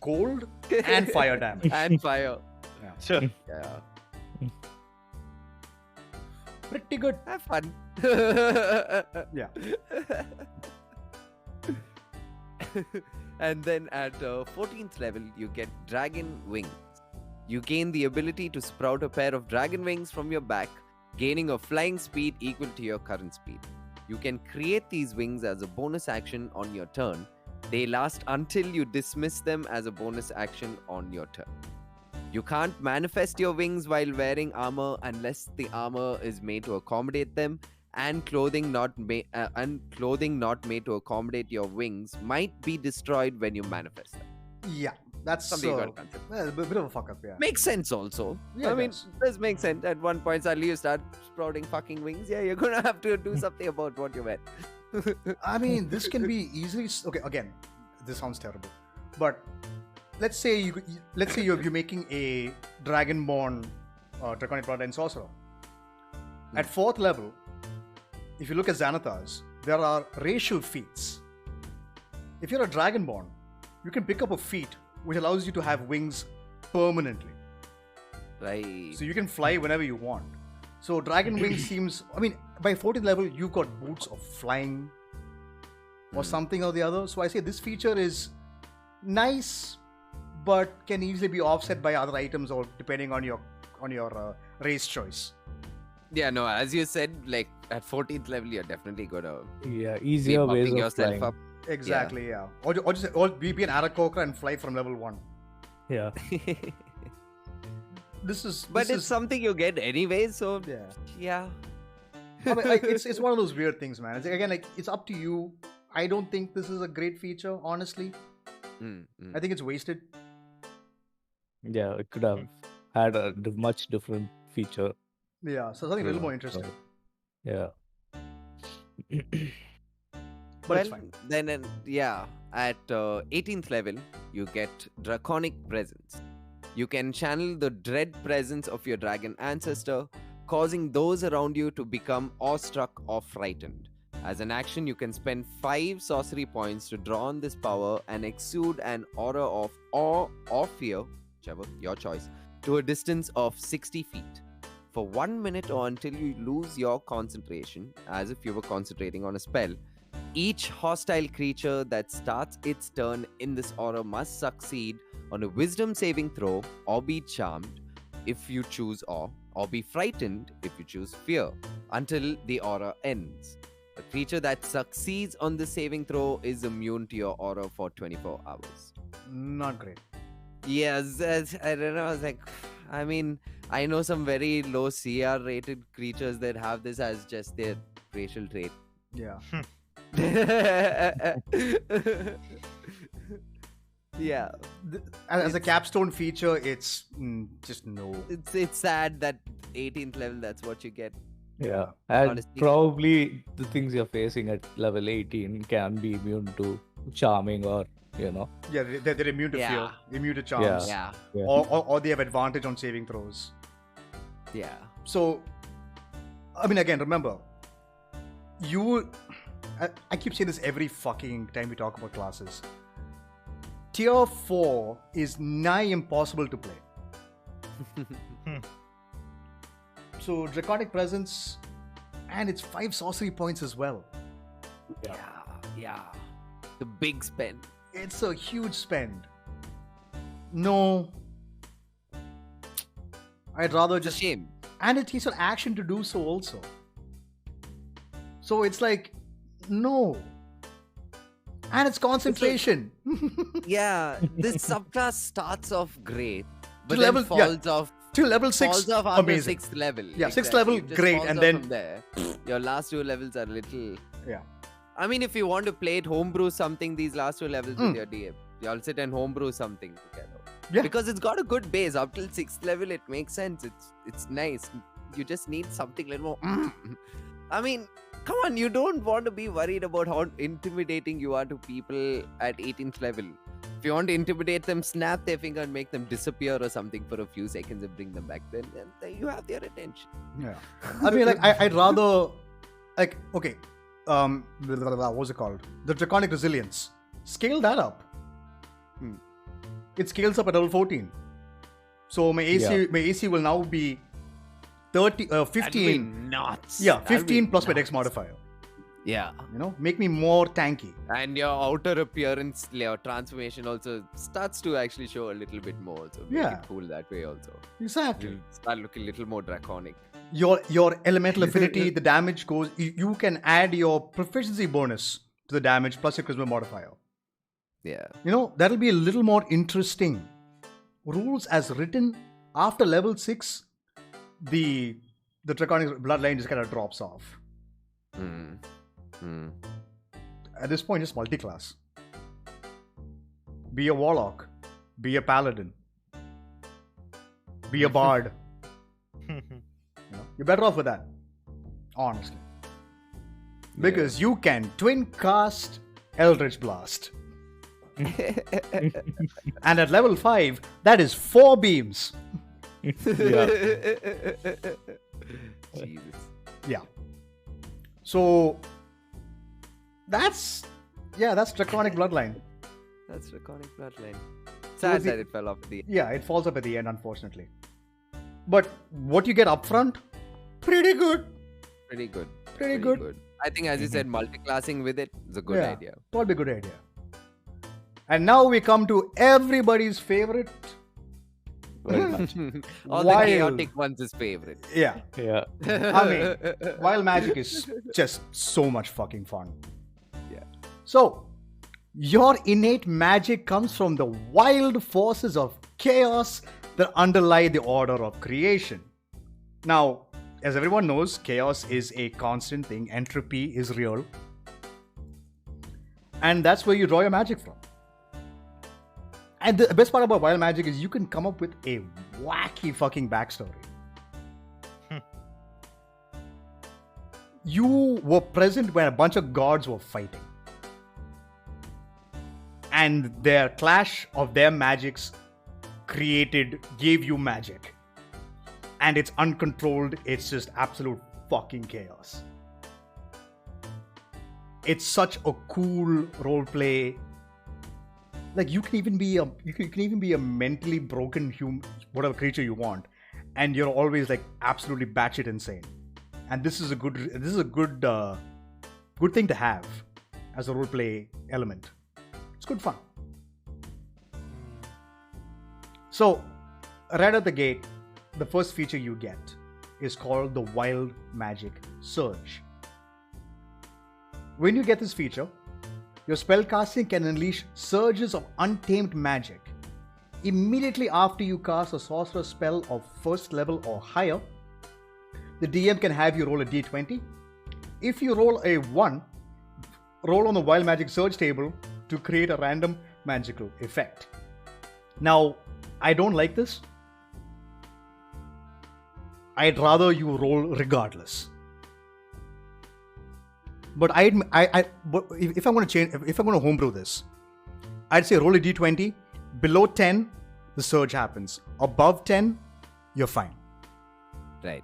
cold and fire damage. And fire. Sure. Yeah. Pretty good. Have fun. Yeah. And then at 14th level, you get Dragon Wings. You gain the ability to sprout a pair of dragon wings from your back, gaining a flying speed equal to your current speed. You can create these wings as a bonus action on your turn. They last until you dismiss them as a bonus action on your turn. You can't manifest your wings while wearing armor unless the armor is made to accommodate them, and clothing not made to accommodate your wings might be destroyed when you manifest them. Yeah. That's Something you gotta consider. well, a bit of a fuck up, yeah. Makes sense also. Yeah, I it mean, does. this makes sense. At one point, suddenly you start sprouting fucking wings. Yeah, you're gonna have to do something about what you wear. I mean, this can be easily okay. Again, this sounds terrible, but let's say you're making a Dragonborn Draconic Bloodline Sorcerer. At 4th level, if you look at Xanathars, there are racial feats. If you're a Dragonborn, you can pick up a feat which allows you to have wings permanently. Right. So you can fly whenever you want. So Dragon Wings seems... I mean, by 14th level, you've got boots of flying or something or the other. So I say this feature is nice, but can easily be offset by other items or depending on your race choice. Yeah, no, as you said, like at 14th level, you're definitely gonna Easier be ways bumping of yourself flying. up. Exactly, yeah. Or be an Arakocra and fly from level 1. Yeah. But it's something you get anyway, so yeah. I mean, like, it's one of those weird things, man. Again, like, it's up to you. I don't think this is a great feature, honestly. I think it's wasted. Yeah, it could have had a much different feature. Yeah, so something a little more interesting. Yeah. But it's fine. Then at 18th level, you get Draconic Presence. You can channel the dread presence of your dragon ancestor, causing those around you to become awestruck or frightened. As an action, you can spend 5 sorcery points to draw on this power and exude an aura of awe or fear, whichever, your choice, to a distance of 60 feet. For 1 minute or until you lose your concentration, as if you were concentrating on a spell, each hostile creature that starts its turn in this aura must succeed on a wisdom saving throw or be charmed if you choose awe, or be frightened if you choose fear, until the aura ends. The creature that succeeds on the saving throw is immune to your aura for 24 hours. Not great. Yes, I don't know. I mean, I know some very low CR rated creatures that have this as just their racial trait. Yeah. Yeah. As a capstone feature, it's just no. It's sad that 18th level, that's what you get. Yeah. And Honestly. probably the things you're facing at level 18 can be immune to charming or, Yeah, they're immune to fear, immune to charms. Yeah. Or they have advantage on saving throws. Yeah. So, I mean, again, remember, I keep saying this every fucking time we talk about classes. Tier 4 is nigh impossible to play. So, Draconic Presence, and it's 5 sorcery points as well. Yeah. The big spend. It's a huge spend. No. I'd rather It's a just... shame. And it takes an action to do so also. So it's like, no. And it's concentration. Yeah, this subclass starts off great, but To then level- yeah. falls off. Till level 6, Falls off after amazing. 6th level. Yeah, 6th level, It just great, falls and off then- from there, your last 2 levels are little. Yeah. I mean, if you want to play it, homebrew something these last 2 levels with your DM. Y'all sit and homebrew something together. Yeah. Because it's got a good base. Up till 6th level, it makes sense. It's nice. You just need something little more. I mean, come on, you don't want to be worried about how intimidating you are to people at 18th level. If you want to intimidate them, snap their finger and make them disappear or something for a few seconds and bring them back, then you have their attention. Yeah. I mean, like, I'd rather, like, okay, what's it called? The Draconic Resilience. Scale that up. It scales up at level 14. So my AC will now be 15. Nuts. Yeah, That'll be 15 plus my nuts. dex modifier. Yeah. You know, make me more tanky. And your outer appearance layer transformation also starts to actually show a little bit more. So make Yeah. it cool that way also. Exactly. You'll start looking a little more draconic. Your elemental affinity, the damage goes. You can add your proficiency bonus to the damage plus your charisma modifier. Yeah. You know, that'll be a little more interesting. Rules as written after level 6, the Draconic Bloodline just kind of drops off. At this point, it's multi-class. Be a warlock. Be a paladin. Be a bard. You know, you're better off with that. Honestly. Because you can twin cast Eldritch Blast. And at level 5, that is 4 beams. Jesus. Yeah. So that's Draconic Bloodline. That's Draconic Bloodline. Sad the- that it fell off at the end. Yeah, it falls up at the end, unfortunately. But what you get up front, pretty good. Pretty good. Pretty good. I think, as you said, multi-classing with it is a good Yeah, idea. Probably a good idea. And now we come to everybody's favorite. Well, much. All the Wild. chaotic ones is favorite. Yeah. Yeah. I mean, wild magic is just so much fucking fun. Yeah. So, your innate magic comes from the wild forces of chaos that underlie the order of creation. Now, as everyone knows, chaos is a constant thing. Entropy is real. And that's where you draw your magic from. And the best part about wild magic is you can come up with a wacky fucking backstory. You were present when a bunch of gods were fighting. And their clash of their magics gave you magic. And it's uncontrolled, it's just absolute fucking chaos. It's such a cool roleplay. Like you can even be a mentally broken human, whatever creature you want, and you're always like absolutely batshit insane. And this is a good thing to have as a roleplay element. It's good fun. So, right at the gate, the first feature you get is called the Wild Magic Surge. When you get this feature, your spellcasting can unleash surges of untamed magic. Immediately after you cast a sorcerer spell of first level or higher, the DM can have you roll a d20. If you roll a 1, roll on the Wild Magic Surge table to create a random magical effect. Now, I don't like this. I'd rather you roll regardless. But but if I'm going to homebrew this, I'd say roll a d20. Below 10, the surge happens. Above 10, you're fine. Right.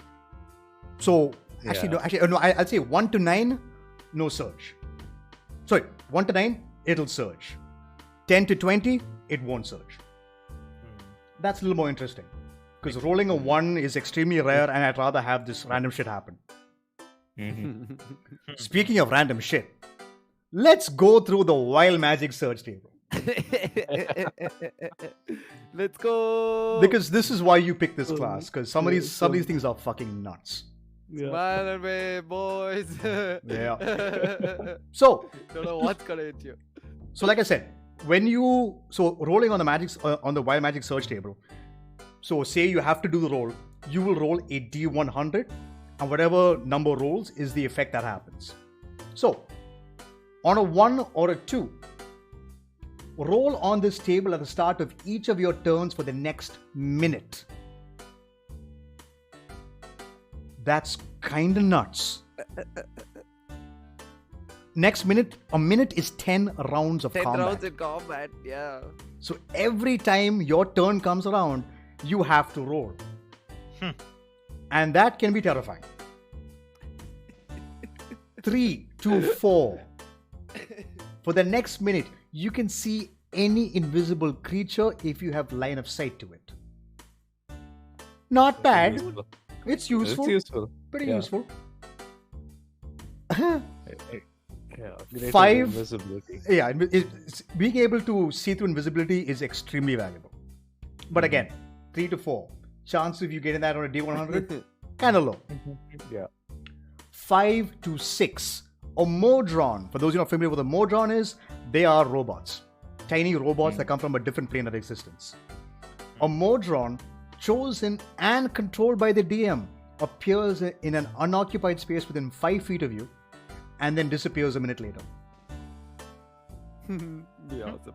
So I'd say 1 to 9, no surge. Sorry, 1 to 9, it'll surge. 10 to 20, it won't surge. That's a little more interesting. Because rolling a 1 is extremely rare and I'd rather have this random shit happen. Speaking of random shit, let's go through the Wild Magic Surge table. Let's go. Because this is why you pick this class. Because some of these things are fucking nuts. Yeah. Smile away, boys. Yeah. So Don't know what's gonna hit you. like I said, rolling on the wild magic search table. So say you have to do the roll, you will roll a D100, and whatever number rolls is the effect that happens. So on a 1 or a 2, roll on this table at the start of each of your turns for the next minute. That's kinda nuts. Next minute, a minute is 10 rounds of 10 combat. rounds in combat, yeah. So every time your turn comes around, you have to roll. And that can be terrifying. 3 to 4. For the next minute, you can see any invisible creature if you have line of sight to it. Not bad. Useful. It's useful. It's useful. Pretty Yeah. useful. Yeah. Greater 5. invisibility. Yeah, being able to see through invisibility is extremely valuable. But again, 3 to 4. Chance of you getting that on a D100, kind of low. Yeah. 5 to 6. A Modron. For those who are not familiar with what a Modron is, they are robots. Tiny robots that come from a different plane of existence. A Modron, chosen and controlled by the DM, appears in an unoccupied space within 5 feet of you and then disappears a minute later. Be awesome.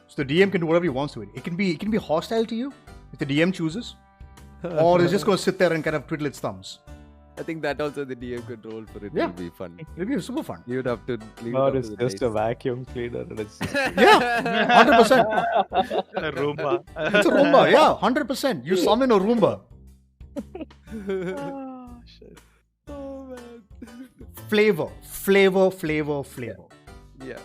So the DM can do whatever he wants to it. It can be hostile to you if the DM chooses, or it's just going to sit there and kind of twiddle its thumbs. I think that also the DM control for it Yeah. will be fun. It'll be super fun. You'd have to leave it Or up it's to the just a dice. vacuum cleaner and it's just Yeah, 100%. A Roomba. It's a Roomba. Yeah, 100%. You summon a Roomba. Oh, shit. Oh man. Flavor. Yeah.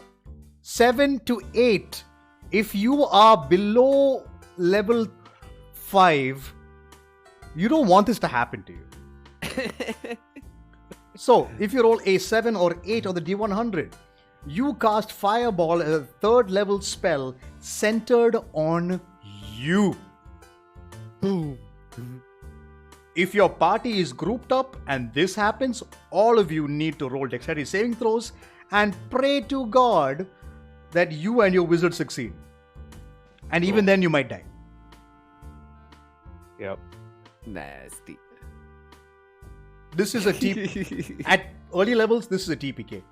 7 to 8. If you are below level 5, you don't want this to happen to you. So, if you roll a 7 or 8 on the D100, you cast Fireball as a 3rd level spell centered on you. If your party is grouped up and this happens, all of you need to roll dexterity saving throws and pray to God that you and your wizard succeed. And even then, you might die. Yep. Nasty. This is a at early levels, this is a TPK.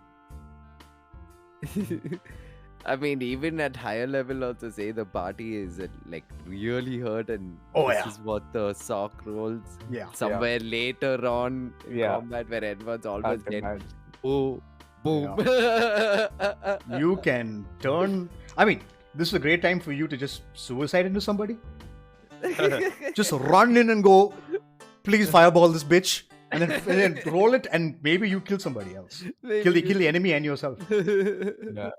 I mean, even at higher level, also say the party is like really hurt, and Oh, this yeah. is what the sock rolls. Yeah. Somewhere later on in Yeah. combat where everyone's almost Can't dead. imagine. Oh, boom. You can turn. I mean, this is a great time for you to just suicide into somebody. Just run in and go, please fireball this bitch. And then roll it, and maybe you kill somebody else. Kill the enemy and yourself. Yeah.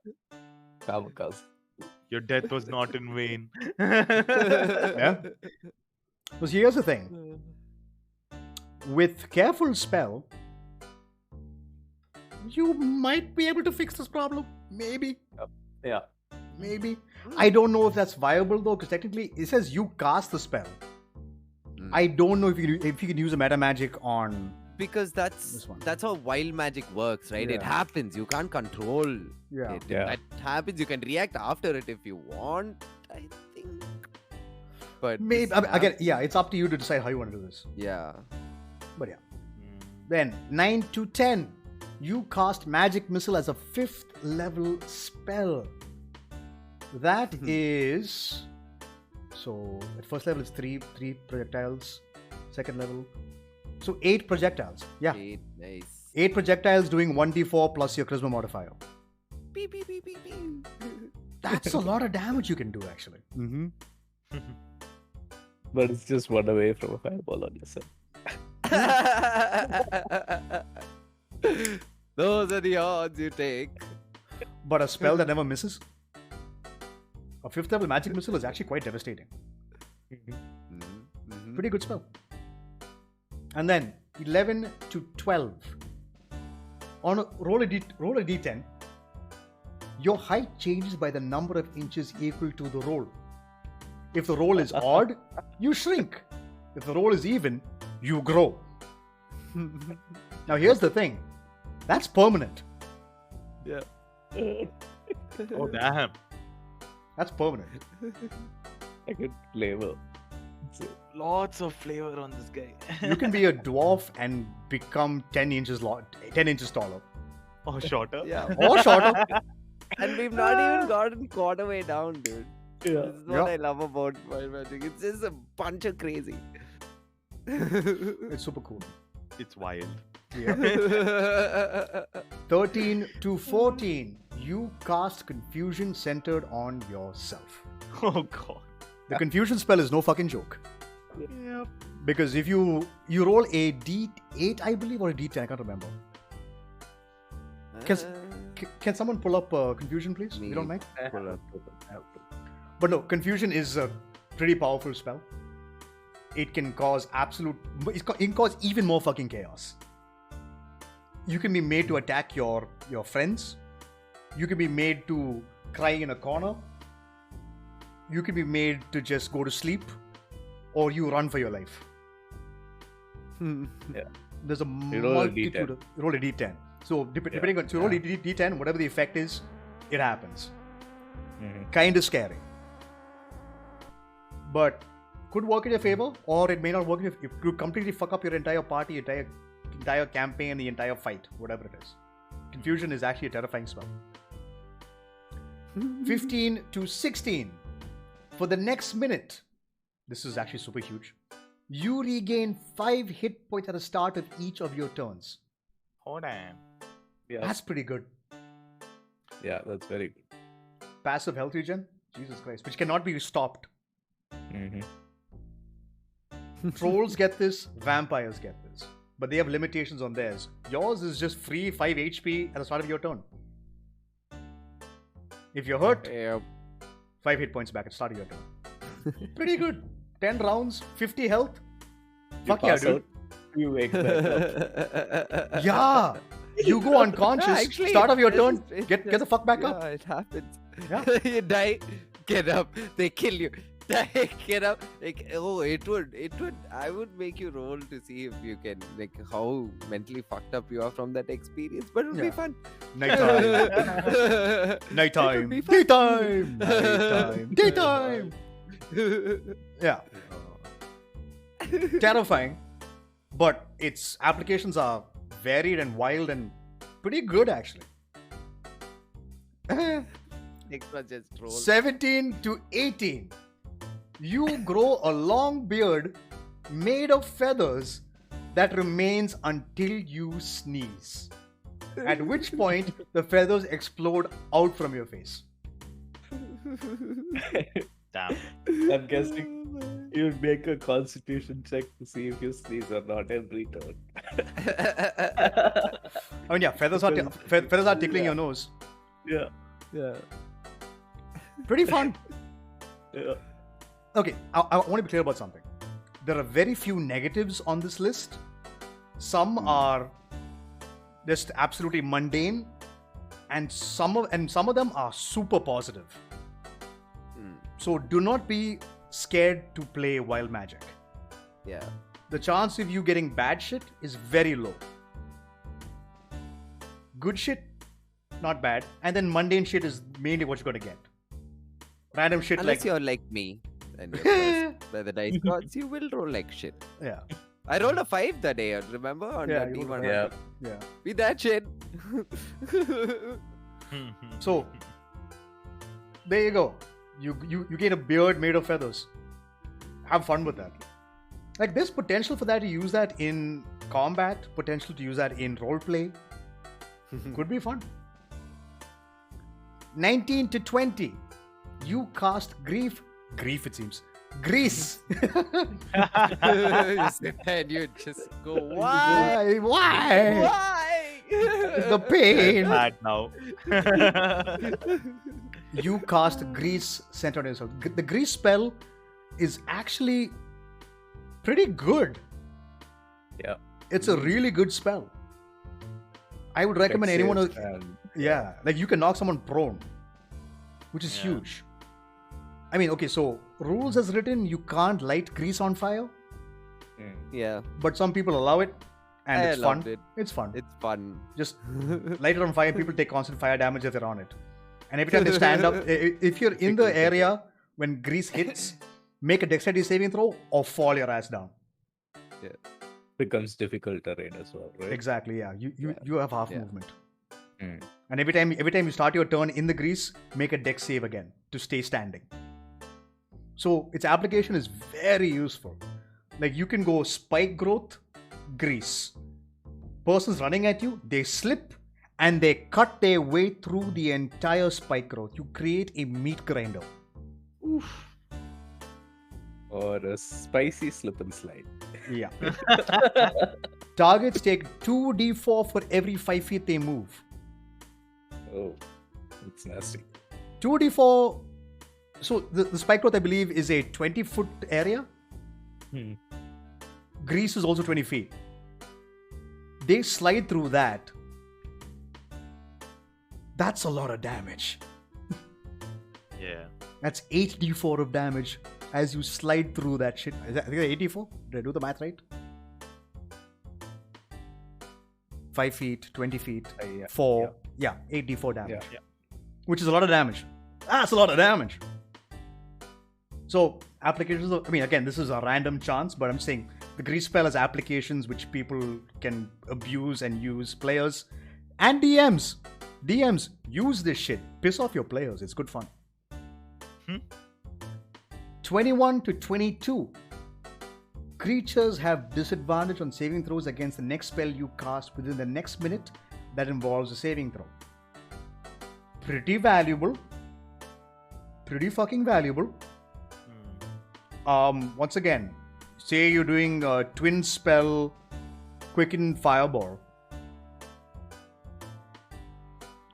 Kamikaze. Your death was not in vain. Yeah. Because here's the thing. With careful spell, you might be able to fix this problem. Maybe. Yeah. Maybe. I don't know if that's viable though, because technically it says you cast the spell. I don't know if you can use a meta magic on. Because This one. that's how wild magic works, right? It Yeah. happens. You can't control Yeah. it. Yeah. That happens. You can react after it if you want, I think. But Maybe. this Again, happens. yeah, it's up to you to decide how you want to do this. Yeah. But yeah. Then 9 to 10, you cast Magic Missile as a 5th level spell. That is. So at first level it's three projectiles. Second level. So 8 projectiles. Yeah. Nice. 8 projectiles doing 1d4 plus your charisma modifier. Beep, beep, beep, beep, beep. That's a lot of damage you can do actually. Mm-hmm. But it's just one away from a fireball on yourself. Those are the odds you take. But a spell that never misses. A 5th level Magic Missile is actually quite devastating. Mm-hmm. Pretty good spell. And then 11 to 12. Roll a d10. your height changes by the number of inches equal to the roll. If the roll is odd, you shrink. If the roll is even, you grow. Now here's the thing. That's permanent. Yeah. Oh damn! That's permanent. I could flavor. So, Lots of flavor on this guy. You can be a dwarf and become 10 inches taller. Oh, shorter. Yeah. Or shorter. And we've not even gotten quarter way down, dude. yeah. This is what I love about Wild Magic. It's just a bunch of crazy. It's super cool. It's wild. Yeah. 13 to 14. You cast confusion centered on yourself. Oh god. The confusion spell is no fucking joke. Yep. Because if you roll a d8, I believe, or a d10, I can't remember. Can someone pull up confusion, please? You don't mind? Pull up. But no, confusion is a pretty powerful spell. It can cause it can cause even more fucking chaos. You can be made to attack your friends. You can be made to cry in a corner. You can be made to just go to sleep, or you run for your life. Yeah. There's a roll a multitude. You roll a d10. So depending on, so you roll a d10, whatever the effect is, it happens. Kind of scary, but could work in your favor, or it may not work if you completely fuck up your entire party, entire campaign, the entire fight, whatever it is. Confusion is actually a terrifying spell. 15 to 16. For the next minute, this is actually super huge. You regain 5 hit points at the start of each of your turns. Oh damn. Yeah. That's pretty good. Yeah, that's very good. Passive health regen, Jesus Christ, which cannot be stopped. Trolls get this, vampires get this, but they have limitations on theirs. Yours is just free 5 HP at the start of your turn. If you're hurt, 5 hit points back at the start of your turn. Pretty good. 10 rounds, 50 health. Fuck yeah, dude. You wake back up. Yeah. You go unconscious, Actually, start of your turn, it get the fuck back up. Yeah, it happens. Yeah. You die, get up, they kill you. Die, get up. Like, oh, it would. I would make you roll to see if you can, like, how mentally fucked up you are from that experience. But it would be fun. Nighttime. Nighttime. It'll be fun. Daytime. Daytime. Daytime. Yeah. Terrifying. But its applications are varied and wild and pretty good, actually. Next one just roll. 17 to 18. You grow a long beard made of feathers that remains until you sneeze. At which point, the feathers explode out from your face. Damn. I'm guessing you'd make a constitution check to see if you sneeze or not every turn. I mean, yeah, feathers are tickling your nose. Yeah. Yeah. Pretty fun. Yeah. Okay, I want to be clear about something. There are very few negatives on this list. Some are just absolutely mundane, and some of them are super positive. So do not be scared to play wild magic. Yeah. The chance of you getting bad shit is very low. Good shit, not bad, and then mundane shit is mainly what you're gonna get. Random shit Unless like you're like me and you're cursed by the dice gods, you will roll like shit. yeah. I rolled a 5 that day, remember? On Yeah, the you rolled D100. a Yeah. Yeah. Be that shit. So there you go. You get a beard made of feathers. Have fun with that. Like there's potential for that to use that in combat, potential to use that in roleplay. Could be fun. 19 to 20. You cast Grease. You sit there and you just go, why? Why? Why? The pain. Mad now. You cast Grease centered on yourself. The Grease spell is actually pretty good. Yeah. It's a really good spell. I would recommend Dex anyone who, saves and yeah, like you can knock someone prone, which is Yeah. huge. I mean, okay, so rules as written, you can't light grease on fire, Yeah, but some people allow it, and I it's fun. loved it. It's fun. It's fun. Just light it on fire. People take constant fire damage if they're on it, and every time they stand up, if you're in the area when grease hits, make a dexterity saving throw or fall your ass down. becomes difficult terrain as well, right? Exactly. Yeah. You have half Yeah. movement, Mm. and every time you start your turn in the grease, make a dex save again to stay standing. So its application is very useful. Like you can go spike growth, grease. Person's running at you, they slip and they cut their way through the entire spike growth. You create a meat grinder. Or a spicy slip and slide. Yeah. Targets take 2d4 for every 5 feet they move. Oh, it's nasty. 2d4. So the spike growth, I believe, is a 20-foot area. Hmm. Grease is also 20 feet. They slide through that. That's a lot of damage. Yeah. That's 8d4 of damage as you slide through that shit. Is that, I think 84? Did I do the math right? 5 feet, 20 feet, Yeah. 4. Yeah, 8d4 damage. Yeah. Which is a lot of damage. That's a lot of damage. So, applications of, I mean, again, this is a random chance, but I'm saying the grease spell has applications which people can abuse and use. Players and DMs. DMs, use this shit. Piss off your players. It's good fun. 21 to 22. Creatures have disadvantage on saving throws against the next spell you cast within the next minute that involves a saving throw. Pretty valuable. Pretty fucking valuable. Once again, say you're doing a twin spell, quicken fireball.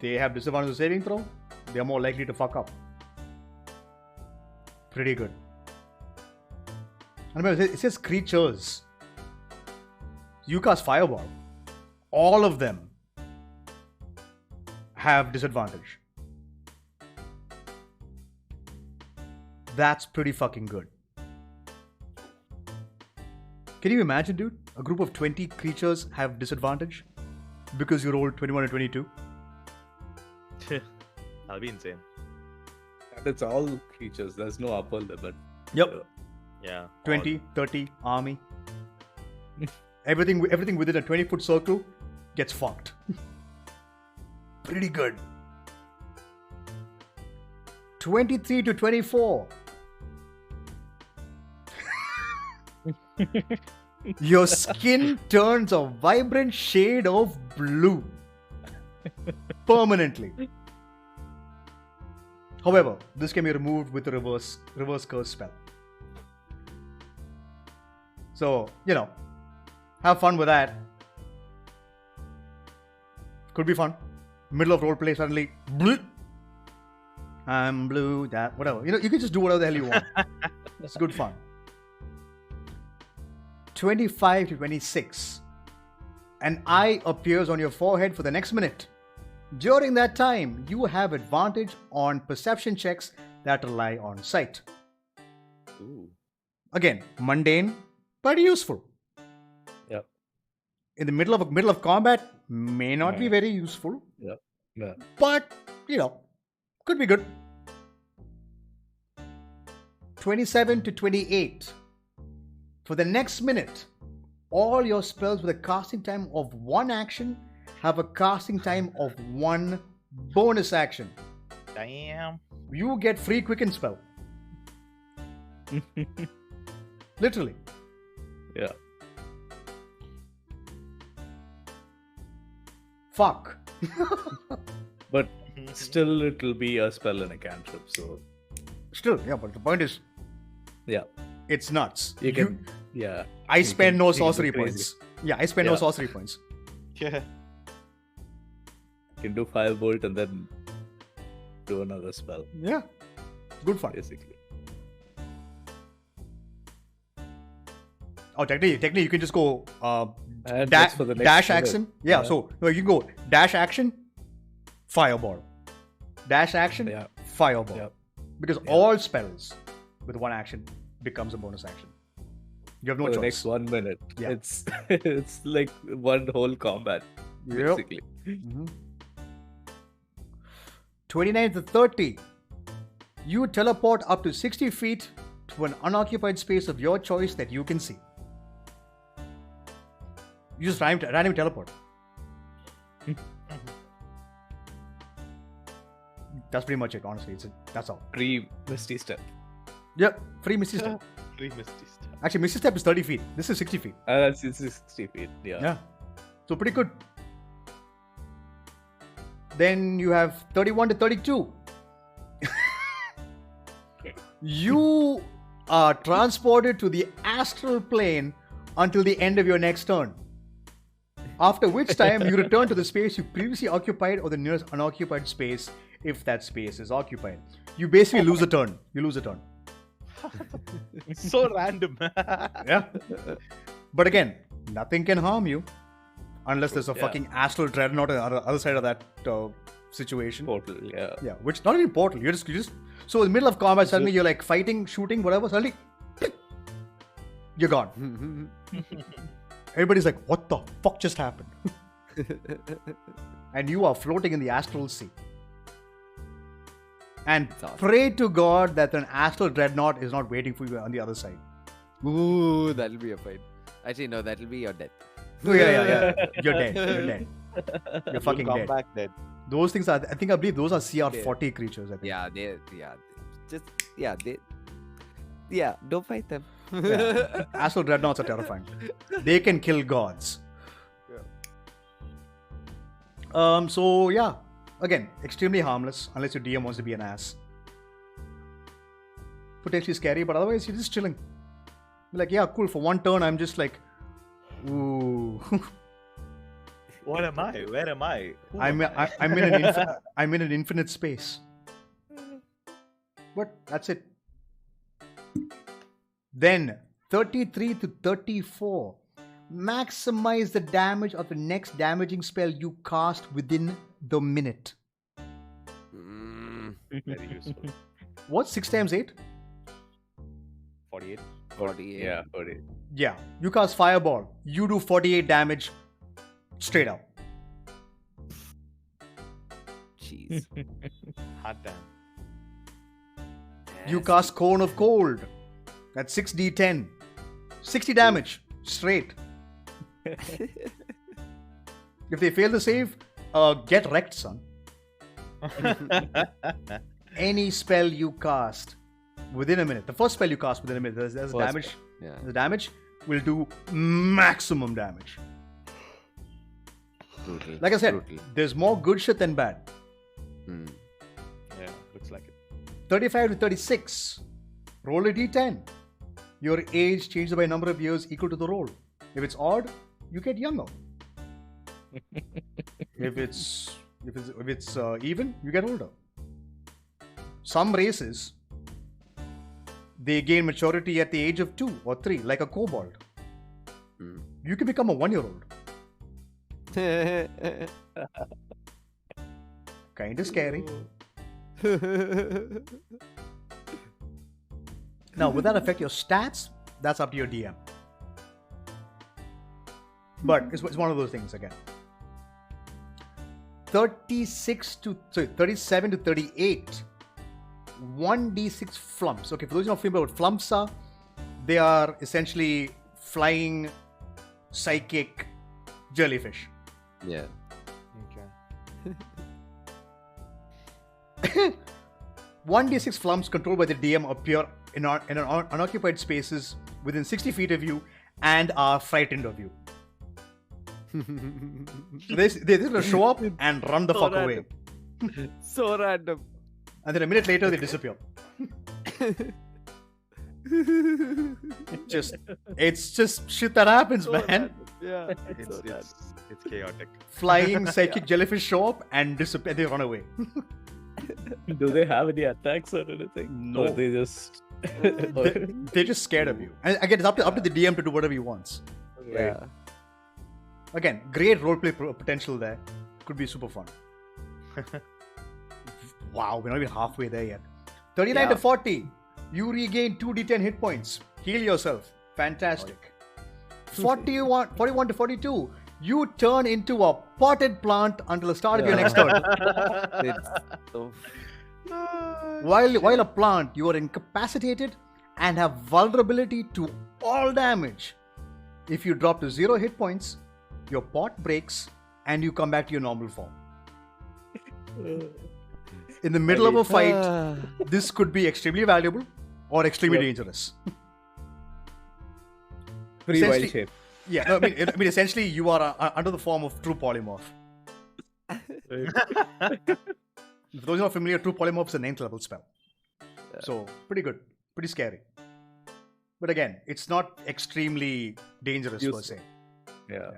They have disadvantage on saving throw. They're more likely to fuck up. Pretty good. And remember, it says creatures. You cast fireball. All of them have disadvantage. That's pretty fucking good. Can you imagine, dude? A group of 20 creatures have disadvantage because you rolled 21 and 22? That'll be insane. And it's all creatures. There's no upper limit. Yep. Yeah. 20, 30, army. Everything within a 20-foot circle gets fucked. Pretty good. 23 to 24. Your skin turns a vibrant shade of blue. Permanently. However, this can be removed with a reverse curse spell. So, have fun with that. Could be fun. Middle of roleplay, suddenly, blue. I'm blue, that, whatever. You can just do whatever the hell you want. It's good fun. 25 to 26. An eye appears on your forehead for the next minute. During that time, you have advantage on perception checks that rely on sight. Ooh. Again, mundane, but useful. Yep. In the middle of combat, may not be very useful, Yep. Yeah. but could be good. 27 to 28. For the next minute, all your spells with a casting time of 1 action have a casting time of 1 bonus action. Damn. You get free quicken spell. Literally. Yeah. Fuck. But still, it'll be a spell and a cantrip. So Still, yeah, but the point is, yeah, it's nuts. you can. Yeah. I spend no you can go sorcery crazy. points. Yeah, I spend no Yeah. sorcery points. Yeah. You can do firebolt and then do another spell, Yeah. Good fun. basically. Oh, technically, you can just go And that's for the next dash minute. action. Yeah, so you can go dash action, fireball. Dash action, Yeah. fireball. Yeah. Because all spells with one action becomes a bonus action. You have no For the choice. next 1 minute. Yeah. It's like one whole combat, Yep. basically. 29 to 30. You teleport up to 60 feet to an unoccupied space of your choice that you can see. You just randomly teleport. That's pretty much it, honestly. That's all. Free Misty Step. Yep, free Misty Step. Free Misty Step. Actually, Misty Step is 30 feet. This is 60 feet. That's 60 feet. Yeah. Yeah. So pretty good. Then you have 31 to 32. You are transported to the astral plane until the end of your next turn. After which time you return to the space you previously occupied or the nearest unoccupied space if that space is occupied. You basically lose a turn. You lose a turn. So random. Yeah. But again, nothing can harm you unless there's a fucking astral dreadnought on the other side of that situation. Portal. Yeah. Yeah, which not even portal. You just so in the middle of combat, suddenly you're like fighting, shooting, whatever. Suddenly, you're gone. Everybody's like, "What the fuck just happened?" And you are floating in the astral sea. And awesome. pray to God that an astral dreadnought is not waiting for you on the other side. Ooh, that'll be a fight. Actually, no, that'll be your death. Oh, yeah. You're dead. You're dead. You're fucking Come dead. back dead. Those things are. I believe those are CR40 creatures. I think. Don't fight them. Yeah. Astral dreadnoughts are terrifying. They can kill gods. So yeah, again, extremely harmless unless your DM wants to be an ass. Potentially scary, but otherwise you're just chilling. You're like, yeah, cool. For one turn, I'm just like, ooh. What am I? Where am I? Who I'm am I? I'm in an infinite space. But that's it. Then 33 to 34. Maximize the damage of the next damaging spell you cast within the minute. Very useful. What's 6 times 8? 48. 48. Yeah. 48. Yeah. You cast Fireball. You do 48 damage straight up. Jeez. Hot damn. You cast Cone of Cold. That's 6d10. 60 damage straight. If they fail the save, get wrecked, son. Any spell you cast within a minute. The first spell you cast within a minute. There's First damage. spell, yeah. The damage will do maximum damage. Brutal. Like I said, Brutal. there's more good shit than bad. Hmm. Yeah, looks like it. 35 to 36. Roll a d10. Your age changes by a number of years equal to the roll. If it's odd, you get younger. if it's even, you get older. Some races, they gain maturity at the age of 2 or 3, like a kobold. Hmm. You can become a 1-year-old. Kind of scary. Now, will that affect your stats? That's up to your DM. But it's one of those things again. 37 to 38. 1d6 flumps. Okay, for those who are not familiar with what flumps are, they are essentially flying psychic jellyfish. Yeah. Okay. 1d6 flumps controlled by the DM appear in unoccupied spaces within 60 feet of you and are frightened of you. They're just going to show up and run the fuck away. So random. And then a minute later, they disappear. It's just shit that happens, man. Yeah. It's chaotic. Flying psychic jellyfish show up and disappear. They run away. Do they have any attacks or anything? No. Or they just. They're just scared of you. And again, it's up to the DM to do whatever he wants. Yeah. Again, great roleplay potential there. Could be super fun. Wow, we're not even halfway there yet. 39 to 40. You regain 2d10 hit points. Heal yourself. Fantastic. 41 to 42. You turn into a potted plant until the start of your next turn. While a plant, you are incapacitated and have vulnerability to all damage. If you drop to 0 hit points, your pot breaks and you come back to your normal form. In the middle of a fight, this could be extremely valuable or extremely dangerous. Free wild shape. Yeah, no, I mean, essentially, you are under the form of true polymorph. For those who are familiar, true polymorph is a 9th level spell. So, pretty good. Pretty scary. But again, it's not extremely dangerous per se. Yeah.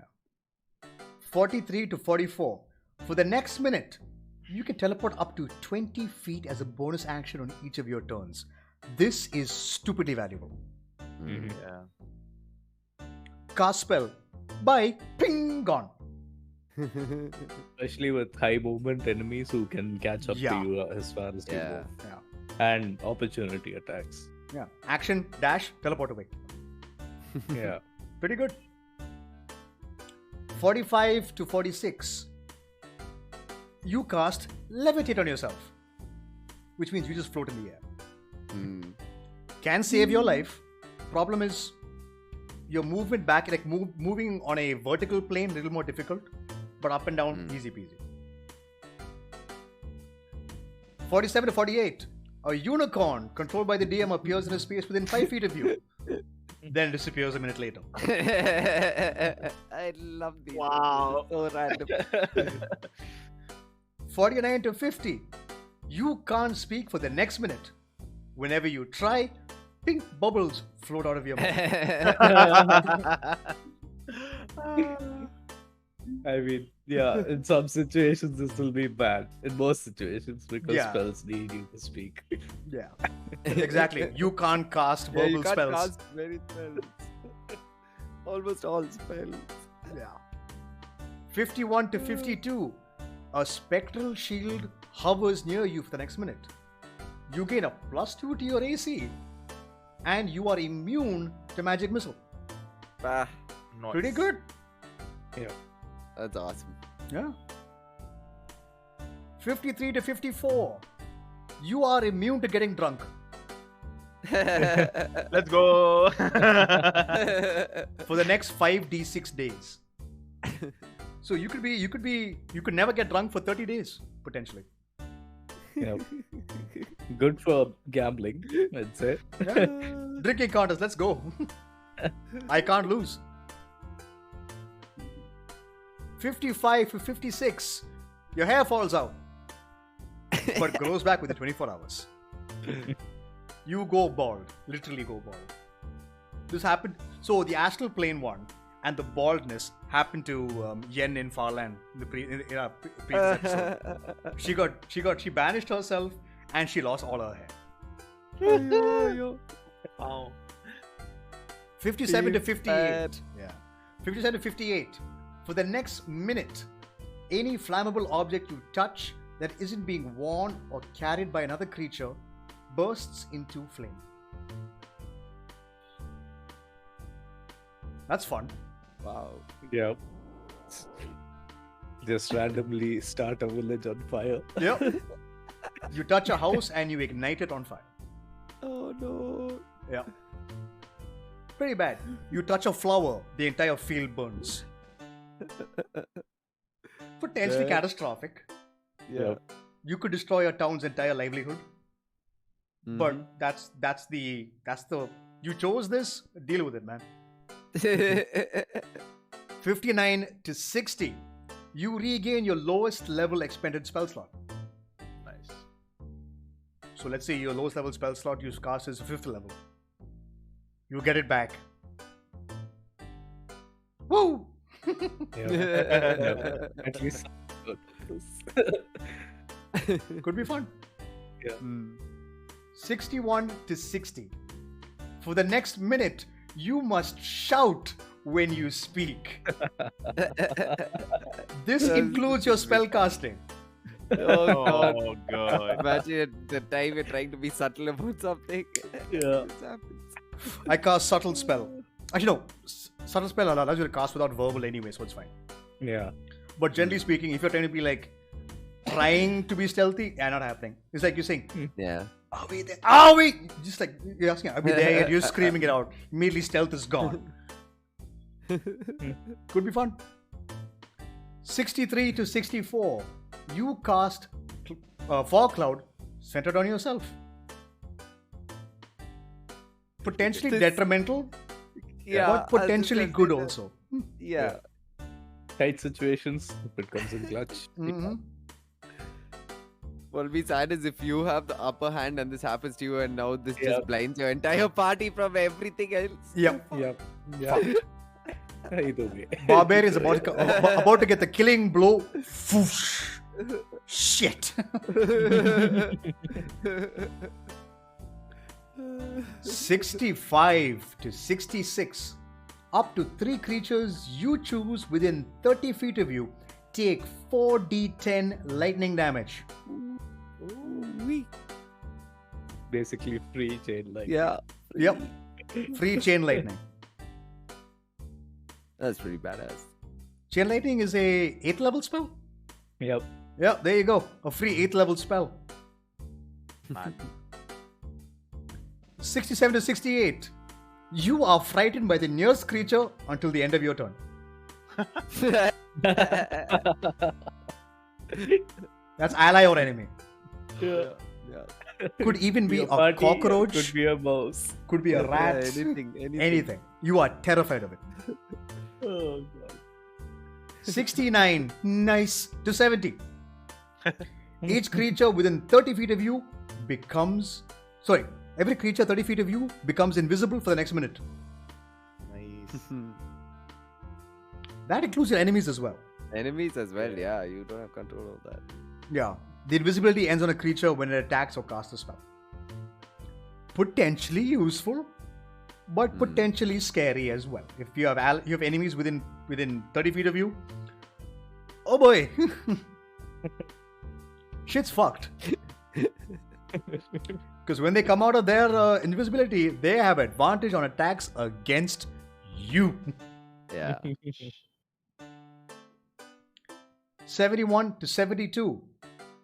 43 to 44. For the next minute, you can teleport up to 20 feet as a bonus action on each of your turns. This is stupidly valuable. Yeah. Cast spell. Bye. Ping. Gone. Especially with high movement enemies who can catch up to you as far as you go. Yeah. And opportunity attacks. Yeah. Action, dash, teleport away. Yeah. Pretty good. 45 to 46. You cast Levitate on yourself, which means you just float in the air. Can save your life. Problem is, your movement back, like moving on a vertical plane, a little more difficult, but up and down, easy peasy. 47 to 48. A unicorn controlled by the DM appears in a space within 5 feet of you, then disappears a minute later. I love these. Wow. So random. 49 to 50. You can't speak for the next minute. Whenever you try, pink bubbles float out of your mouth. I mean, yeah, in some situations this will be bad. In most situations, because spells need you to speak. Yeah, exactly. You can't cast verbal you can't spells. cast many spells. Almost all spells. Yeah. 51 to 52. A spectral shield hovers near you for the next minute. You gain a +2 to your AC, and you are immune to magic missile. Nice. Pretty good. Yeah. That's awesome. Yeah. 53 to 54. You are immune to getting drunk. Let's go. For the next 5d6 days. So you could never get drunk for 30 days, potentially. Yeah. Good for gambling, I'd say. Yeah. Drinking contest, let's go. I can't lose. 55 to 56. Your hair falls out, but grows back within 24 hours. You go bald. Literally go bald. This happened. So the astral plane one and the baldness happened to Yen in Farland in the previous episode. She banished herself and she lost all her hair. Wow. 57 to 58. Yeah. 57 to 58. For the next minute, any flammable object you touch that isn't being worn or carried by another creature bursts into flame. That's fun. Wow. Yeah. Just randomly start a village on fire. Yep. You touch a house and you ignite it on fire. Oh no. Yeah. Pretty bad. You touch a flower, the entire field burns. Potentially catastrophic. Yeah. You could destroy your town's entire livelihood. But that's the you chose this, deal with it, man. 59 to 60. You regain your lowest level expended spell slot. Nice. So let's say your lowest level spell slot you cast is 5th level. You get it back. Woo! Yeah. At least good. Could be fun. Yeah. 61 to 60. For the next minute, you must shout when you speak. This includes your spell casting. Oh god. Oh god. Imagine at the time you're trying to be subtle about something. Yeah. This happens. I cast subtle spell. Actually, no. Subtle spell allows you to cast without verbal anyway, so it's fine. Yeah. But generally speaking, if you're trying to be like trying to be stealthy, not happening. It's like you're saying, Yeah. "Are we there? Are we?" Just like you're asking, "Are we there?" And you're screaming it out. Immediately, stealth is gone. Could be fun. 63 to 64. You cast Fog Cloud centered on yourself. Potentially This- detrimental, Yeah. but potentially I was good just gonna also. say, Yeah. Tight situations, if it comes in clutch. Mhm. What will be sad is if you have the upper hand and this happens to you, and now this Yeah. just blinds your entire party from everything else. Yep. Yep. Yeah. Either way. Barbarian's about to get the killing blow. Foosh. Shit. 65 to 66. Up to 3 creatures you choose within 30 feet of you take 4d10 lightning damage. Ooh-wee. Basically free chain like. Yeah. Yep. Free chain lightning. That's pretty badass. Chain lightning is a 8th level spell? Yep. Yeah, there you go. A free 8th level spell. Man. 67 to 68. You are frightened by the nearest creature until the end of your turn. That's ally or enemy. Yeah. Yeah. Could even be Your a party, cockroach. Could be a mouse. Could be a rat. Anything. Anything. You are terrified of it. Oh god. 69. Nice. To 70. Each creature within 30 feet of you becomes. Sorry. Every creature 30 feet of you becomes invisible for the next minute. Nice. That includes your enemies as well. Enemies as well, yeah. You don't have control of that. Yeah. The invisibility ends on a creature when it attacks or casts a spell. Potentially useful, but potentially scary as well. If you have enemies within 30 feet of you, oh boy, shit's fucked. Because when they come out of their invisibility, they have advantage on attacks against you. Yeah. 71 to 72.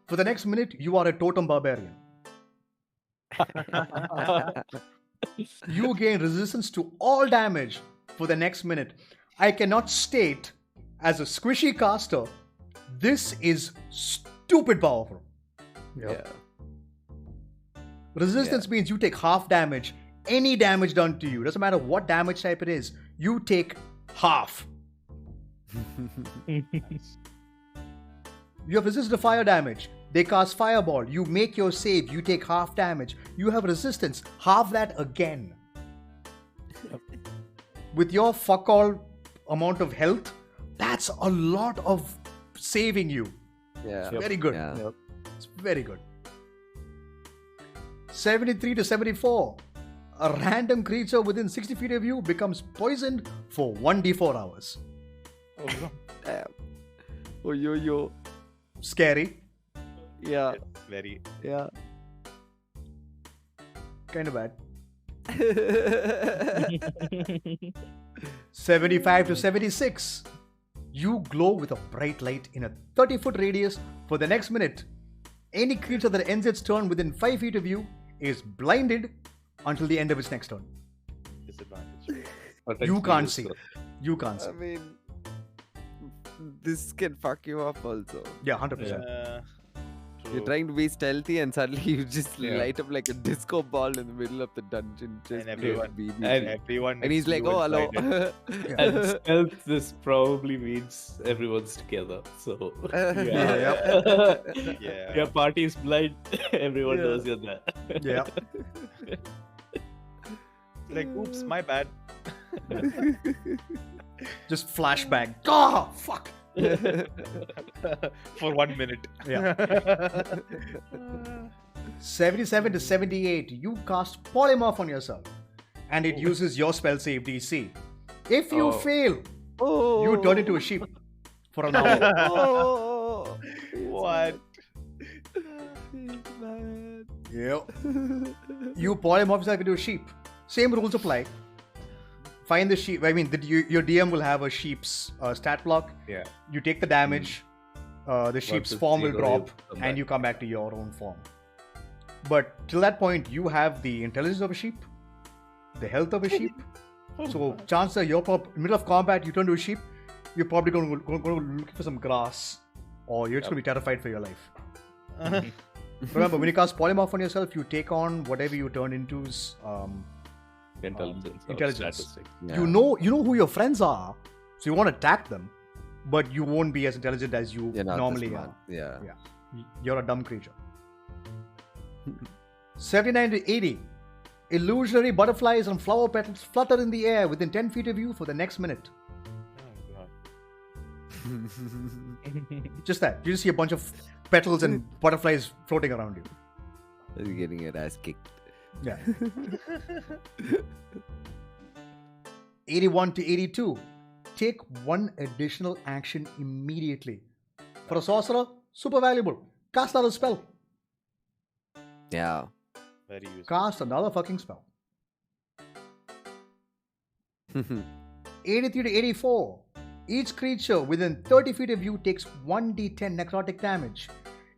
For the next minute, you are a totem barbarian. You gain resistance to all damage for the next minute. I cannot state, as a squishy caster, this is stupid powerful. Yeah. Resistance means you take half damage. Any damage done to you, doesn't matter what damage type it is, you take half. You have resistance to fire damage. They cast fireball. You make your save. You take half damage. You have resistance. Half that again. With your fuck all amount of health, that's a lot of saving you. Yeah. It's very good. Yeah. Yep. It's very good. 73 to 74. A random creature within 60 feet of you becomes poisoned for 1d4 hours. Oh god. Damn. Oh, yo. Scary. Yeah. It's very. Yeah. Kind of bad. 75 to 76. You glow with a bright light in a 30-foot radius for the next minute. Any creature that ends its turn within 5 feet of you is blinded until the end of its next turn. Disadvantage. You can't see. You can't see. I mean, this can fuck you up also. Yeah, 100%. Yeah. You're True. trying to be stealthy and suddenly you just Yeah. light up like a disco ball in the middle of the dungeon. Just And everyone- BB. and Everyone. And he's next like, to you oh, is hello. blinded. And stealth, this probably means everyone's together. So Yeah. Yeah. your party is blind. Everyone Yeah. knows you're there. Yeah. Like, oops, my bad. Just flashback. Ah, fuck. For 1 minute. Yeah. 77 to 78. You cast Polymorph on yourself. And it uses your spell save DC. If you fail, you turn into a sheep for an hour. Oh, What? man. Yeah. You polymorph yourself into a sheep. Same rules apply. Find the sheep. I mean, your DM will have a sheep's stat block. Yeah. You take the damage. The sheep's Versus form will zero, drop, you come and back. you come back to your own form. But till that point, you have the intelligence of a sheep, the health of a sheep. So chances are, you're in the middle of combat, you turn to a sheep. You're probably going to look for some grass, or you're just going to be terrified for your life. Remember, when you cast polymorph on yourself, you take on whatever you turn into's Intelligence. intelligence. Statistics. Yeah. You know who your friends are, so you want to attack them, but you won't be as intelligent as you You're not normally smart. are. Yeah. You're a dumb creature. 79 to 80. Illusionary butterflies and flower petals flutter in the air within 10 feet of you for the next minute. Oh, God. Just that. You just see a bunch of petals and butterflies floating around you. You're getting your ass kicked. Yeah. 81 to 82. Take one additional action immediately. For a sorcerer, super valuable. Cast another spell. Yeah. Very useful. Cast another fucking spell. 83 to 84. Each creature within 30 feet of you takes 1d10 necrotic damage.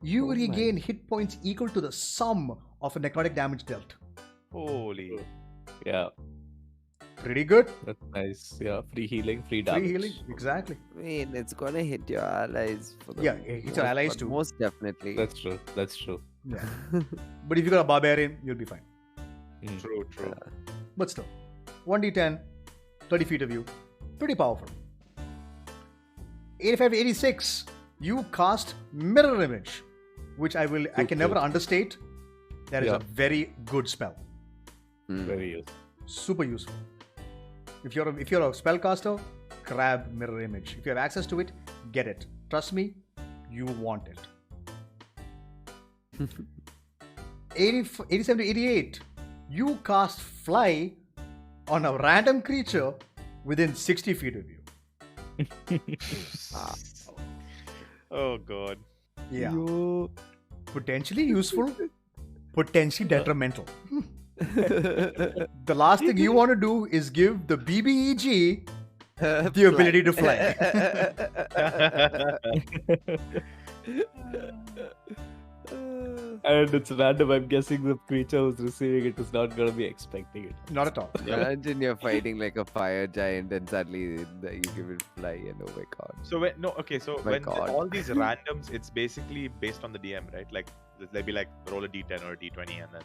You regain hit points equal to the sum of a necrotic damage dealt. Holy. Yeah, Pretty good. that's nice. Yeah, free healing, free damage. Free healing. Exactly. I mean, it's gonna hit your allies for the Yeah, it's your allies too. Most definitely. That's true. That's true. Yeah. But if you got a barbarian, you'll be fine. True, true. But still, 1d10, 30 feet of you. Pretty powerful. 85 to 86. You cast Mirror Image, which I can never understate. That is Yeah. a very good spell. Very useful. Super useful. If you're a spellcaster, grab Mirror Image. If you have access to it, get it. Trust me, you want it. 87 to 88. You cast Fly on a random creature within 60 feet of you. Oh, God. Yeah. Potentially useful, potentially detrimental. The last thing you want to do is give the BBEG the ability to fly. And it's random. I'm guessing the creature who's receiving it is not going to be expecting it. Not at all. Imagine you're fighting like a fire giant and suddenly you give it fly and oh my god. So so My when God. all these randoms, it's basically based on the DM, right? Like they'll be like roll a d10 or a d20 and then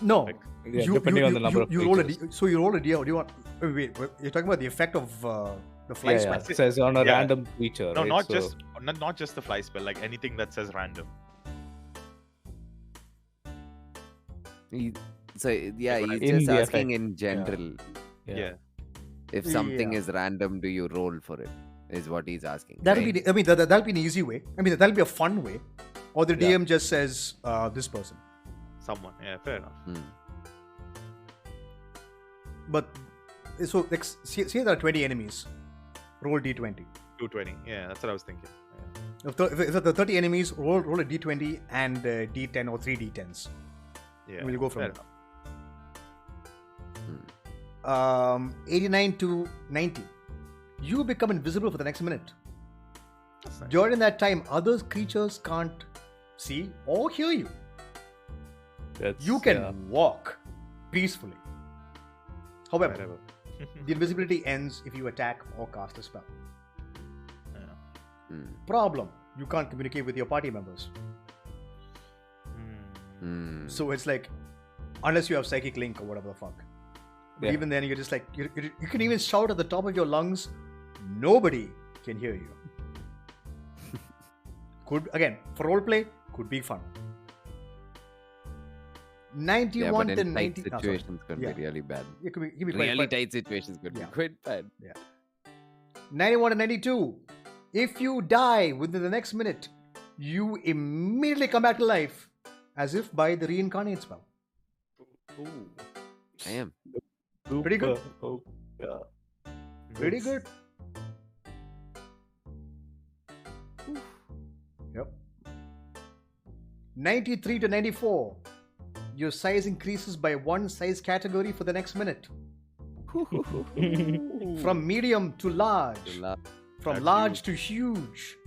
No. Like, Yeah, depending on the number of you roll a creatures. so you roll a D. Do you want? Wait, you're talking about the effect of the fly Yeah, spell. It says on a Yeah. random creature. no, right? not So- just not just the fly spell, like anything that says random. So yeah, In he's the just effect. asking in general. Yeah. If something Yeah. is random, do you roll for it? Is what he's asking. That'll right? be. I mean, that'll be an easy way. I mean, that'll be a fun way. Or the Yeah. DM just says this person. Someone. Yeah, fair enough. But so like, say there are 20 enemies. Roll D20. 220. Yeah, that's what I was thinking. Yeah. If there are 30 enemies, roll a D20 and a D10 or 3 D10s. Yeah. We'll go from fair there. Hmm. 89 to 90. You become invisible for the next minute. That's nice. During that time, other creatures can't see or hear you. That's, You can yeah. walk peacefully. However, Wherever. the invisibility ends if you attack or cast a spell. Yeah. Problem: you can't communicate with your party members. So it's like, unless you have psychic link or whatever the fuck. But Yeah. even then, you're just like, you can even shout at the top of your lungs. Nobody can hear you. Could, again, for roleplay, could be fun. 91 Yeah, but to in tight 90. sorry. situations could Yeah. be really bad. It could be quite, Really quite- tight situations could Yeah. be quite bad. 91 to 92. If you die within the next minute, you immediately come back to life as if by the reincarnate spell. Ooh. I am. Pretty good. Oh, yeah. Pretty good. Yep. 93 to 94. Your size increases by 1 size category for the next minute. From medium to large. From That's large huge. to huge.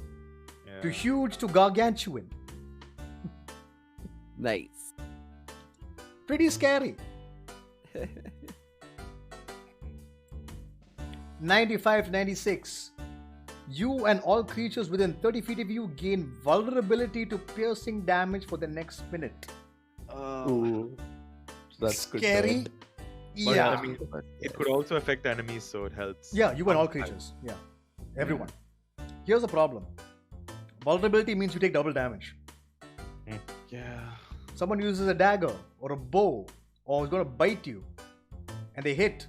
Yeah. To huge to gargantuan. Nice. Pretty scary. 95 to 96. You and all creatures within 30 feet of you gain vulnerability to piercing damage for the next minute. Ooh. That's good. Scary. But Yeah. I mean, it could also affect enemies, so it helps. Yeah, you and all Sometimes. creatures. Yeah. Everyone. Here's the problem. Vulnerability means you take double damage. Yeah. Someone uses a dagger or a bow or is going to bite you and they hit.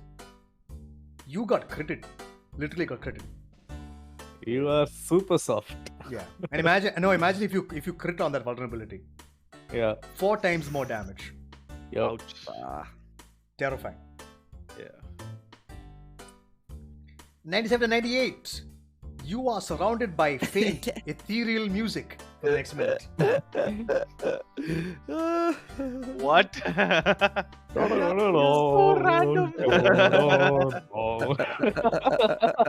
You got critted. Literally got critted. You are super soft. Yeah. And imagine if you crit on that vulnerability. Yeah. 4 times more damage. Yep. Ouch. Terrifying. Yeah. 97 to 98. You are surrounded by faint, ethereal music for the next minute. What? So random.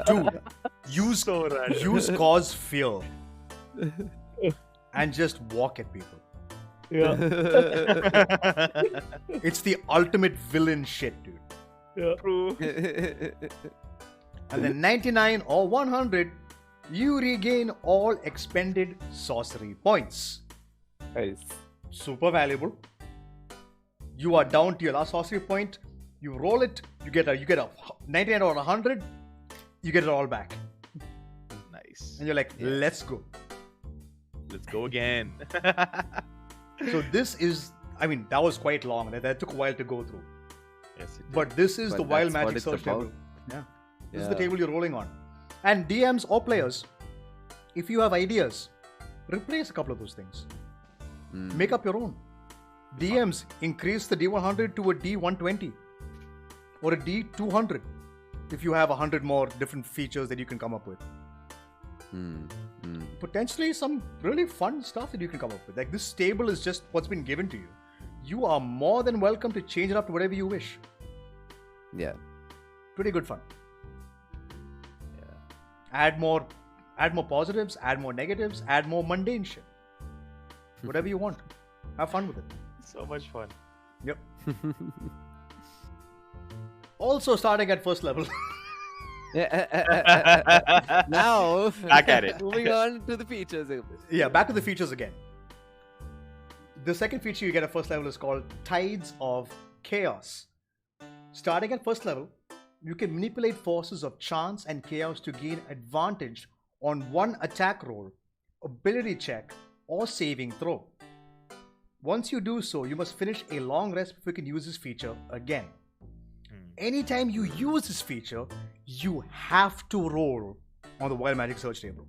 Dude, use So random. use cause fear and just walk at people. Yeah. It's the ultimate villain shit, dude. Yeah. True. And then 99 or 100, you regain all expended sorcery points. Nice. Super valuable. You are down to your last sorcery point. You roll it. You get a 99 or 100. You get it all back, Nice. and you're like, let's go. Let's go again. So this is, I mean, that was quite long. That took a while to go through. Yes, it did. But this is But the Wild that's what Magic it's search about. table. Yeah. This is the Yeah. table you're rolling on. And DMs or players, if you have ideas, replace a couple of those things. Make up your own. DMs, increase the D100 to a D120 or a D200 if you have 100 more different features that you can come up with. Potentially some really fun stuff that you can come up with. Like, this table is just what's been given to you. You are more than welcome to change it up to whatever you wish. Yeah. Pretty good fun. Add more positives, add more negatives, add more mundane shit. Whatever you want. Have fun with it. So much fun. Yep. Also starting at first level. Now, Back at it. moving on to the features. Yeah, back to the features again. The second feature you get at first level is called Tides of Chaos. Starting at first level, you can manipulate forces of chance and chaos to gain advantage on one attack roll, ability check, or saving throw. Once you do so, you must finish a long rest before you can use this feature again. Anytime you use this feature, you have to roll on the Wild Magic search table.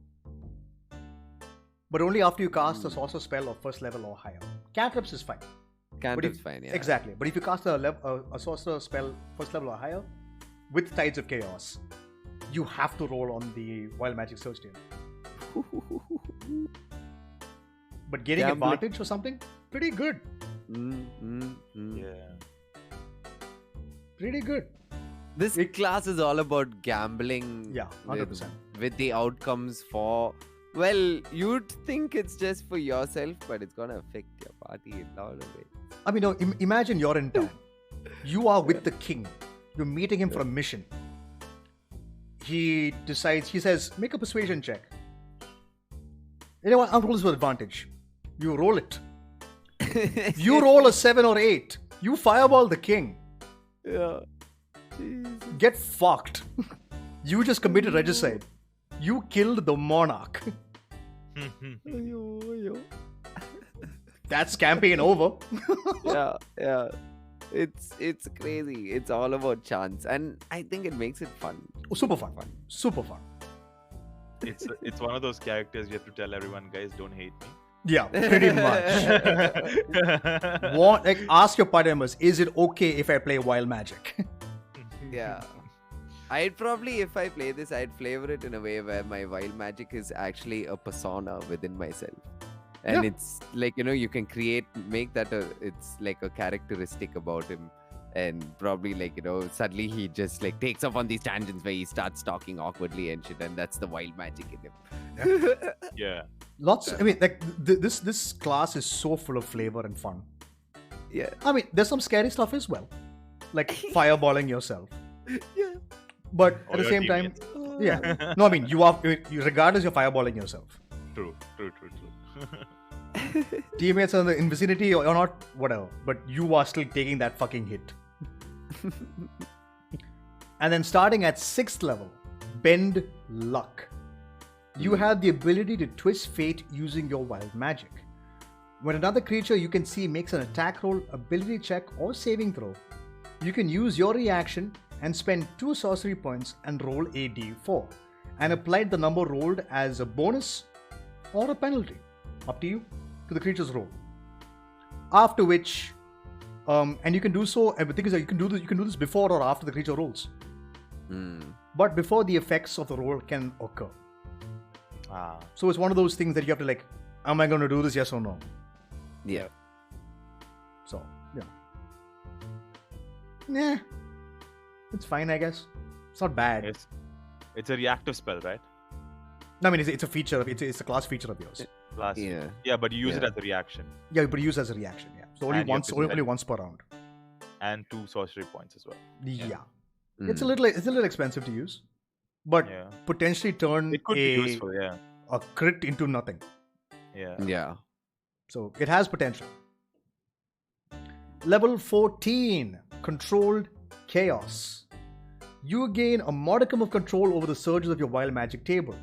But only after you cast a sorcerer spell of first level or higher. Cantrips is fine. Cantrip's fine, yeah. Exactly. But if you cast a sorcerer spell first level or higher with Tides of Chaos, you have to roll on the Wild Magic search table. But getting Gambling. advantage or something, pretty good. Yeah. Pretty good. This class is all about gambling. Yeah, 100%. With the outcomes for. Well, you'd think it's just for yourself, but it's gonna affect your party in a lot of ways. I mean, no, imagine you're in town. You are with the king. You're meeting him for a mission. He says, make a persuasion check. You know what? I'll roll this with advantage. You roll it. You roll a 7 or 8. You fireball the king. Yeah. Get fucked. You just committed regicide. You killed the monarch. That's campaign over. Yeah. It's crazy. It's all about chance, and I think it makes it fun. Super fun. Super fun. It's one of those characters you have to tell everyone, guys, don't hate me. Yeah, pretty much. Ask your party members, is it okay if I play Wild Magic? Yeah. I'd probably, if I play this, I'd flavor it in a way where my wild magic is actually a persona within myself. And Yeah. it's like, you can make that it's like a characteristic about him. And probably like, suddenly he just like takes off on these tangents where he starts talking awkwardly and shit. And that's the wild magic in him. Yeah. Lots. I mean, like this class is so full of flavor and fun. Yeah. I mean, there's some scary stuff as well, like fireballing yourself. Yeah. But Or at the your same time, teammates. yeah. No, I mean, regardless, you're fireballing yourself. True. Teammates are in the vicinity or not, whatever. But you are still taking that fucking hit. And then starting at 6th level, Bend Luck. You have the ability to twist fate using your wild magic. When another creature you can see makes an attack roll, ability check, or saving throw, you can use your reaction and spend 2 sorcery points and roll a d4 and apply the number rolled as a bonus or a penalty. Up to you, to the creature's roll. After which, and you can do so, and the thing is that you can do this before or after the creature rolls. But before the effects of the roll can occur. So it's one of those things that you have to like, am I going to do this, yes or no? Yeah. So, yeah. It's fine, I guess. It's not bad. It's a reactive spell, right? No, I mean, it's a feature. It's a class feature of yours. Last. Yeah. Yeah, but you use it Yeah. as a reaction. Yeah, but use as a reaction. Yeah. So only And you have once, to only spend- once per round. And 2 sorcery points as well. Yeah. Mm. It's a little expensive to use, but Yeah. potentially turn It could be useful, yeah. a crit into nothing. Yeah. Yeah. So it has potential. Level 14, Controlled Chaos. You gain a modicum of control over the surges of your wild magic table.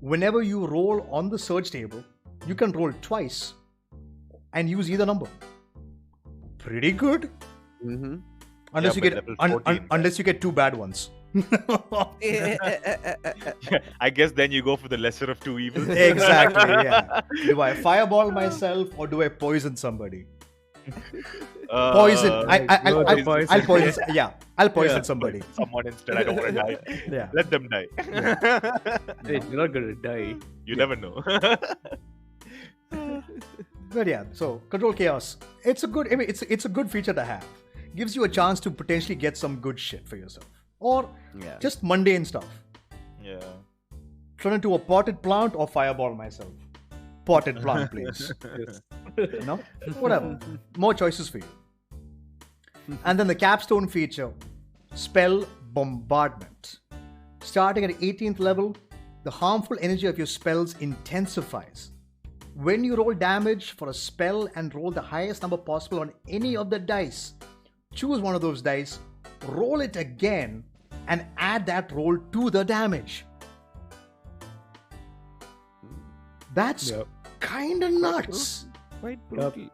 Whenever you roll on the surge table, you can roll twice and use either number. Pretty good. Mm-hmm. Unless Yeah, you but get level 14, unless you get 2 bad ones. I guess then you go for the lesser of 2 evils. Exactly, yeah. Do I fireball myself or do I poison somebody? Poison. I'll poison. Yeah, I'll poison somebody. Someone instead. I don't want to die. Yeah. Let them die. Wait, you're not gonna die. You never know. But yeah, so Control Chaos. It's a good. I mean, it's a good feature to have. Gives you a chance to potentially get some good shit for yourself, or Yeah. just mundane stuff. Yeah. Turn into a potted plant or fireball myself. Potted plant, please. No, whatever. More choices for you. And then the capstone feature, Spell Bombardment. Starting at 18th level, the harmful energy of your spells intensifies. When you roll damage for a spell and roll the highest number possible on any of the dice, choose one of those dice, roll it again, and add that roll to the damage. That's Yep. kinda nuts. Quite brutal.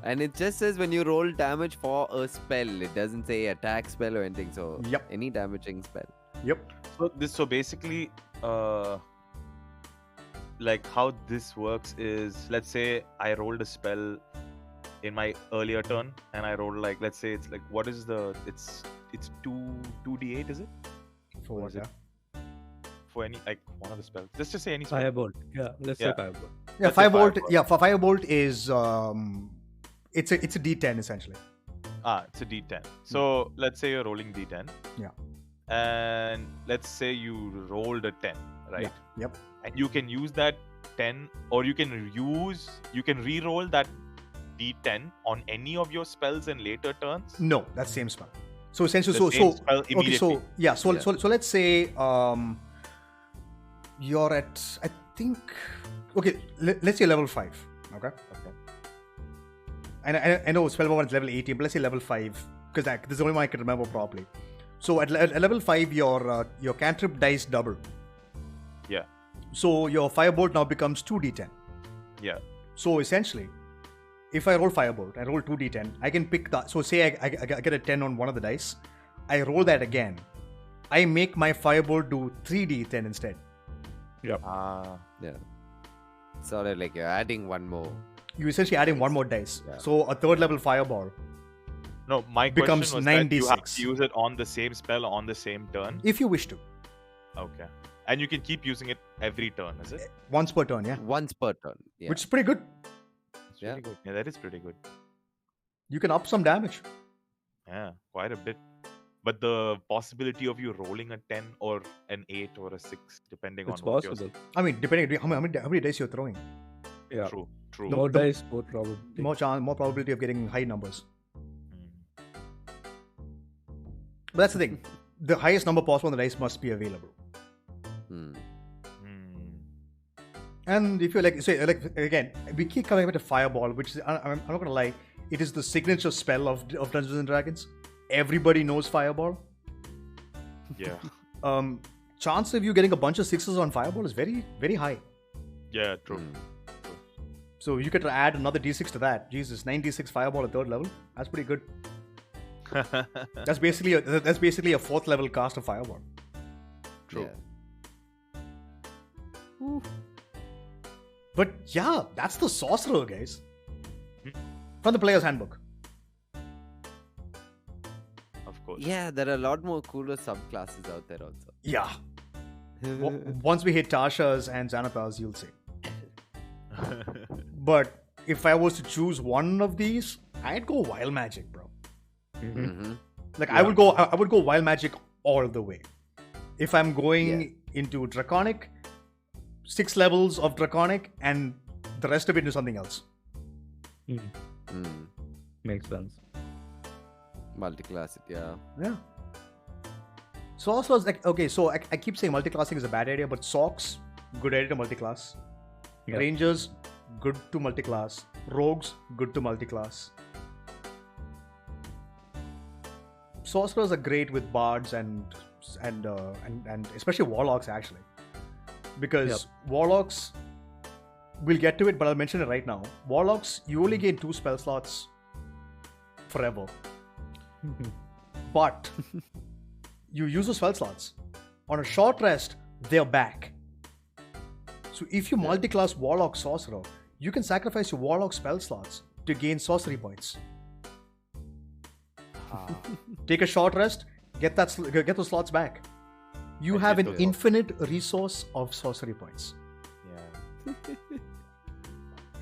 And it just says when you roll damage for a spell. It doesn't say attack spell or anything. So Yep. any damaging spell. Yep. So basically, like how this works is, let's say I rolled a spell in my earlier turn, and I rolled like, let's say it's like, what is the? It's 2d8, is it? For What what? is Yeah. it? For any, like, one of the spells. Let's just say any spell. Firebolt. Yeah, let's say Yeah. firebolt. Yeah, Let's say firebolt. firebolt. Yeah, for firebolt is it's a D10 essentially. It's a d10. So let's say you're rolling d10. Yeah. And let's say you rolled a 10, right? Yep. And you can use that 10, or you can re-roll that d10 on any of your spells in later turns. No, that's same spell. So essentially, The same spell okay, immediately. so yeah, so Yeah. so let's say you're at, I think, okay, let's say level 5. Okay. And I know Spellbound is level 18, but let's say level 5 because this is the only one I can remember properly. So at level 5, your cantrip dice double. Yeah. So your firebolt now becomes 2d10. Yeah. So essentially, if I roll firebolt, I roll 2d10, I can pick that. So say I get a 10 on one of the dice, I roll that again. I make my firebolt do 3d10 instead. Ah. Yeah. Sort of like you're adding one more. You're essentially adding one more dice. Yeah. So a third level fireball No, my becomes question was that you have 9d6. to use it on the same spell on the same turn. If you wish to. Okay. And you can keep using it every turn, is it? Once per turn, yeah. Once per turn. Yeah. Which is pretty good. It's pretty good. Yeah, that is pretty good. You can up some damage. Yeah, quite a bit. But the possibility of you rolling a 10 or an 8 or a 6, depending It's on what possible. I mean, depending how many dice you're throwing. Yeah. True. More dice, more probability. More probability of getting high numbers. Mm. But that's the thing. The highest number possible on the dice must be available. Hmm. And if you're again, we keep coming back to Fireball, which is, I'm not gonna lie, it is the signature spell of Dungeons and Dragons. Everybody knows Fireball. Yeah. Chance of you getting a bunch of 6s on Fireball is very, very high. Yeah, true. So you could add another d6 to that. Jesus, 9d6 Fireball at 3rd level. That's pretty good. That's basically a 4th level cast of Fireball. True. Yeah. But yeah, that's the Sorcerer, guys. From the Player's Handbook. Of course. Yeah, there are a lot more cooler subclasses out there also. Yeah. Once we hit Tasha's and Xanathar's, you'll see. But if I was to choose one of these, I'd go Wild Magic, bro. Mm-hmm. Like I would go Wild Magic all the way. If I'm going into Draconic, 6 levels of Draconic and the rest of it into something else. Makes sense. Multiclass it, yeah. Yeah. Sorcerers, like, okay, so I keep saying multiclassing is a bad idea, but Socks, good idea to multiclass. Yeah. Rangers, good to multiclass. Rogues, good to multiclass. Sorcerers are great with bards and especially warlocks actually, because warlocks, we'll get to it, but I'll mention it right now. Warlocks, you only gain 2 spell slots forever, but you use the spell slots. On a short rest, they're back. So if you multiclass Warlock Sorcerer, you can sacrifice your Warlock spell slots to gain sorcery points. Take a short rest, get those slots back. You have an infinite resource of sorcery points, Yeah.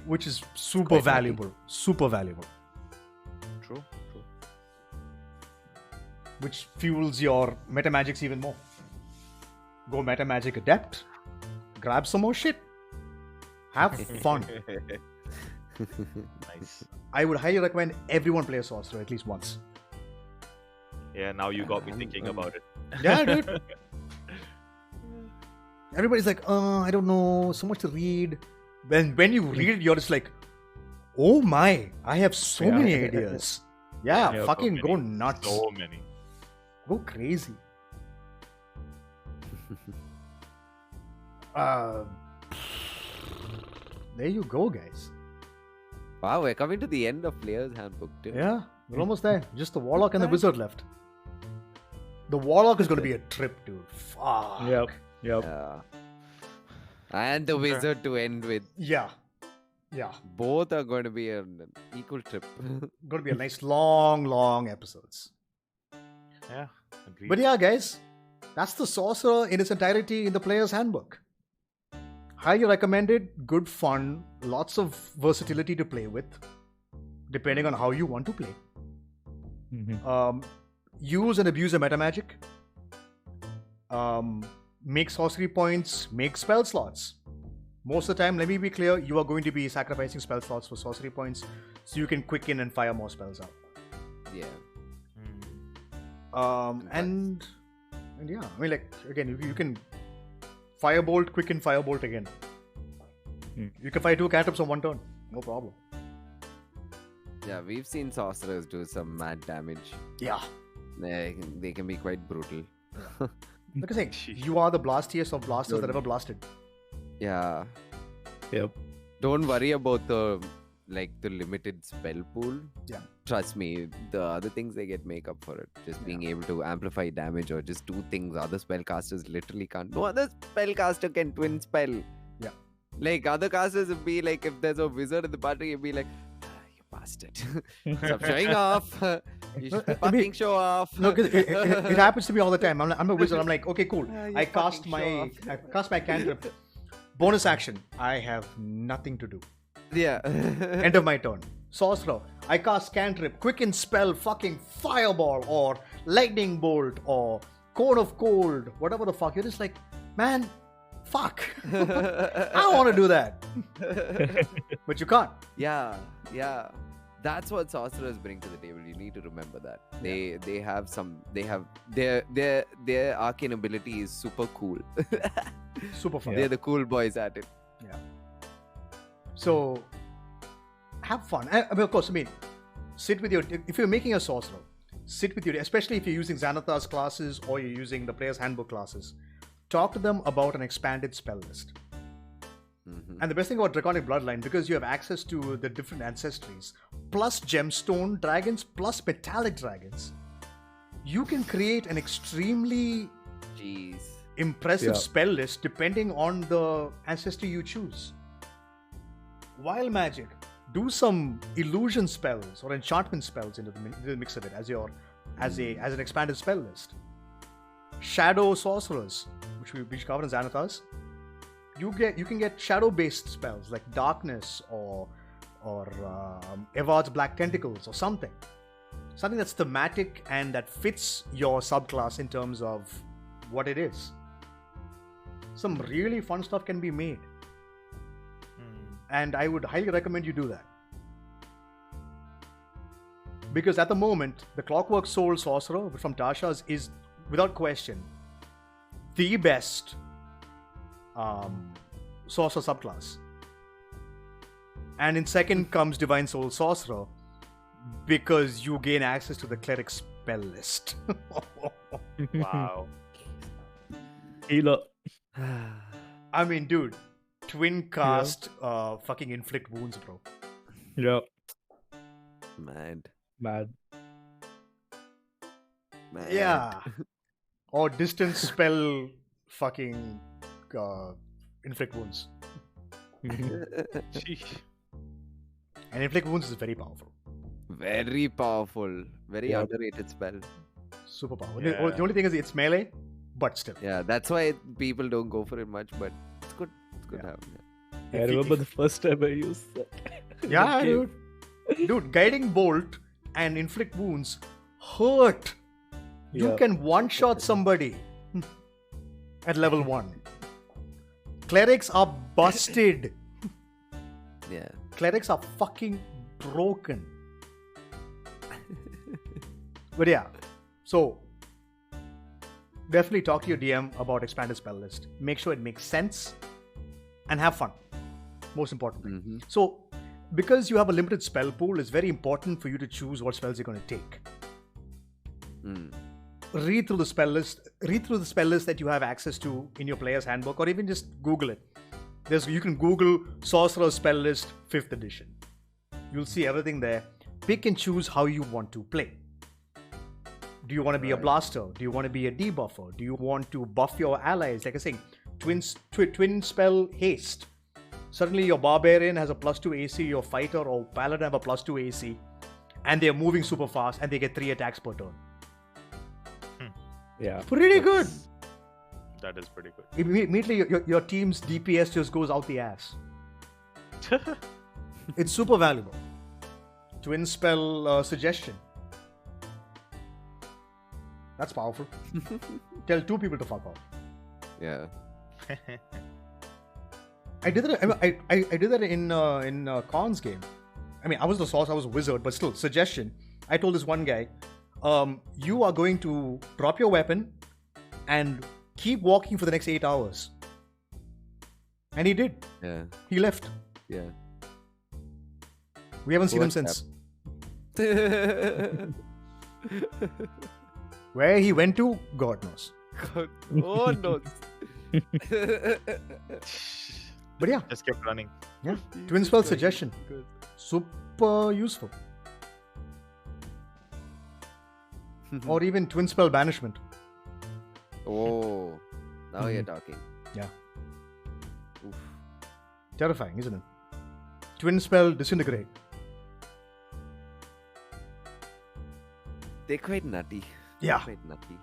which is super valuable. Super valuable. True. Which fuels your meta magics even more. Go meta magic adept, grab some more shit, have fun. Nice. I would highly recommend everyone play a sorcerer at least once. Yeah, now you got me thinking about it. Yeah, dude. Everybody's like, I don't know, so much to read. When you read it, you're just like, oh my, I have so many ideas. Yeah, fucking go nuts. So many. Go crazy. There you go, guys. Wow, we're coming to the end of Player's Handbook too. Yeah, we're almost there. Just the Warlock and the Wizard left. The Warlock is going to be a trip, dude. Fuck. Yep. Yeah. And the Wizard to end with. Yeah. Both are going to be an equal trip. Going to be a nice long episodes. Yeah. Agreed. But yeah, guys, that's the Sorcerer in its entirety in the Player's Handbook. Highly recommended, good fun, lots of versatility to play with, depending on how you want to play. Use and abuse of meta magic. Make sorcery points, make spell slots. Most of the time, let me be clear, you are going to be sacrificing spell slots for sorcery points, so you can quicken and fire more spells out. Yeah. And yeah, I mean, like, again, you can firebolt, quicken, firebolt again. You can fire 2 cantrips on 1 turn, no problem. Yeah, we've seen sorcerers do some mad damage. Yeah. They can be quite brutal. Like I say, you are the blastiest of blasters that ever blasted. Yeah. Yep. Don't worry about the limited spell pool. Yeah. Trust me, the other things they get make up for it. Just being able to amplify damage or just do things other spellcasters literally can't. No other spellcaster can twin spell. Yeah. Like other casters would be like, if there's a wizard in the party, it'd be like, you bastard. Stop showing off. You should I mean, fucking show off. No, 'cause it happens to me all the time. I'm a wizard. I'm like, okay, cool. You I cast fucking my show off. I cast my cantrip. Bonus action. I have nothing to do. Yeah. End of my turn. Sorcerer. I cast cantrip. Quicken spell. Fucking fireball or lightning bolt or cone of cold. Whatever the fuck. You're just like, man, fuck. I want to do that, but you can't. Yeah. That's what sorcerers bring to the table. You need to remember that. They have their arcane ability is super cool. Super fun. They're the cool boys at it. Yeah. So have fun. I mean, of course, sit with your. If you're making a sorcerer, sit with your. Especially if you're using Xanathar's classes or you're using the player's handbook classes, talk to them about an expanded spell list. And the best thing about Draconic Bloodline, because you have access to the different ancestries, plus gemstone dragons, plus metallic dragons, you can create an extremely Jeez. impressive spell list depending on the ancestry you choose. Wild magic, do some illusion spells or enchantment spells into the mix of it as an expanded spell list. Shadow sorcerers, which cover in Xanathar's. You can get shadow-based spells like darkness or Evard's black tentacles or something that's thematic and that fits your subclass in terms of what it is. Some really fun stuff can be made, and I would highly recommend you do that, because at the moment the Clockwork Soul Sorcerer from Tasha's is without question the best sorcerer subclass, and in second comes Divine Soul Sorcerer, because you gain access to the cleric spell list. Wow. Healer. I mean, dude, twin cast fucking inflict wounds, bro. Yeah. Mad. Yeah. Or distance spell fucking inflict wounds. Sheesh. And inflict wounds is very powerful. Very powerful. Very Yeah. underrated spell. Super powerful. Yeah. The only thing is it's melee, but still. Yeah, that's why people don't go for it much, but it's good. It's good to have. Yeah. I remember the first time I used that. Yeah, Okay. dude. Guiding bolt and inflict wounds hurt. You Yeah. can one-shot somebody at level 1. Clerics are busted. Yeah. Clerics are fucking broken. But yeah, so definitely talk to your DM about expanded spell list. Make sure it makes sense and have fun. Most importantly. So, because you have a limited spell pool, it's very important for you to choose what spells you're going to take. Read through the spell list. Read through the spell list that you have access to in your player's handbook, or even just Google it. You can Google Sorcerer Spell List 5th edition. You'll see everything there. Pick and choose how you want to play. Do you want to be a blaster? Do you want to be a debuffer? Do you want to buff your allies? Like I say, twin spell haste. Suddenly your barbarian has a +2 AC, your fighter or paladin have a +2 AC, and they're moving super fast and they get 3 attacks per turn. Yeah. Pretty good. That is pretty good. Immediately your team's DPS just goes out the ass. It's super valuable. Twin spell suggestion. That's powerful. Tell 2 people to fuck off. Yeah. I did that. I did that in Khan's game. I mean, I was the sorcerer, I was a wizard, but still, suggestion. I told this one guy, you are going to drop your weapon and keep walking for the next 8 hours. And he did. Yeah. He left. Yeah. We haven't seen him Poor since. Where he went to, God knows. Oh no. But yeah, Just kept running. yeah. Twin spell suggestion. Super useful. Or even twin spell banishment. Oh. Now you're talking. Yeah. Oof. Terrifying, isn't it? Twin spell disintegrate. They're quite nutty. Yeah. Quite nutty.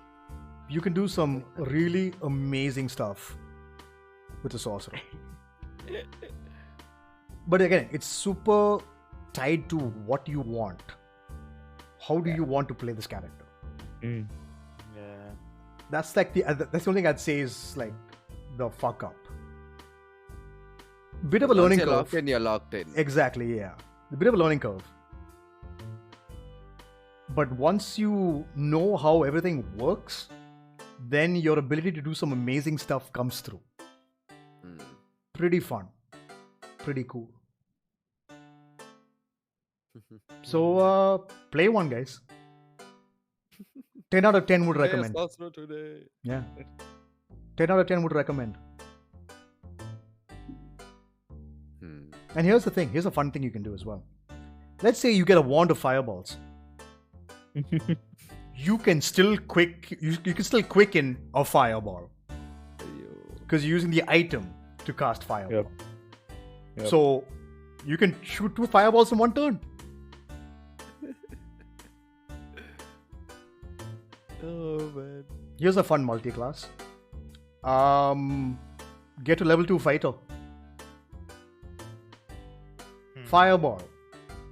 You can do some really amazing stuff with the sorcerer. But again, it's super tied to what you want. How do you want to play this character? Mm. Yeah. That's like that's the only thing I'd say is like the fuck up. Bit of a learning Once you're locked curve. in, you're locked in. Exactly, yeah. A bit of a learning curve. But once you know how everything works, then your ability to do some amazing stuff comes through. Mm. Pretty fun. Pretty cool. So, play one, guys. 10 out of 10 would recommend. Sorcerer today. Yeah. 10 out of 10 would recommend. And here's the thing. Here's a fun thing you can do as well. Let's say you get a wand of fireballs. You can still quicken a fireball because you're using the item to cast fireball. Yep. So you can shoot 2 fireballs in one turn. Oh man. Here's a fun multi-class. Get to level 2 fighter. Fireball.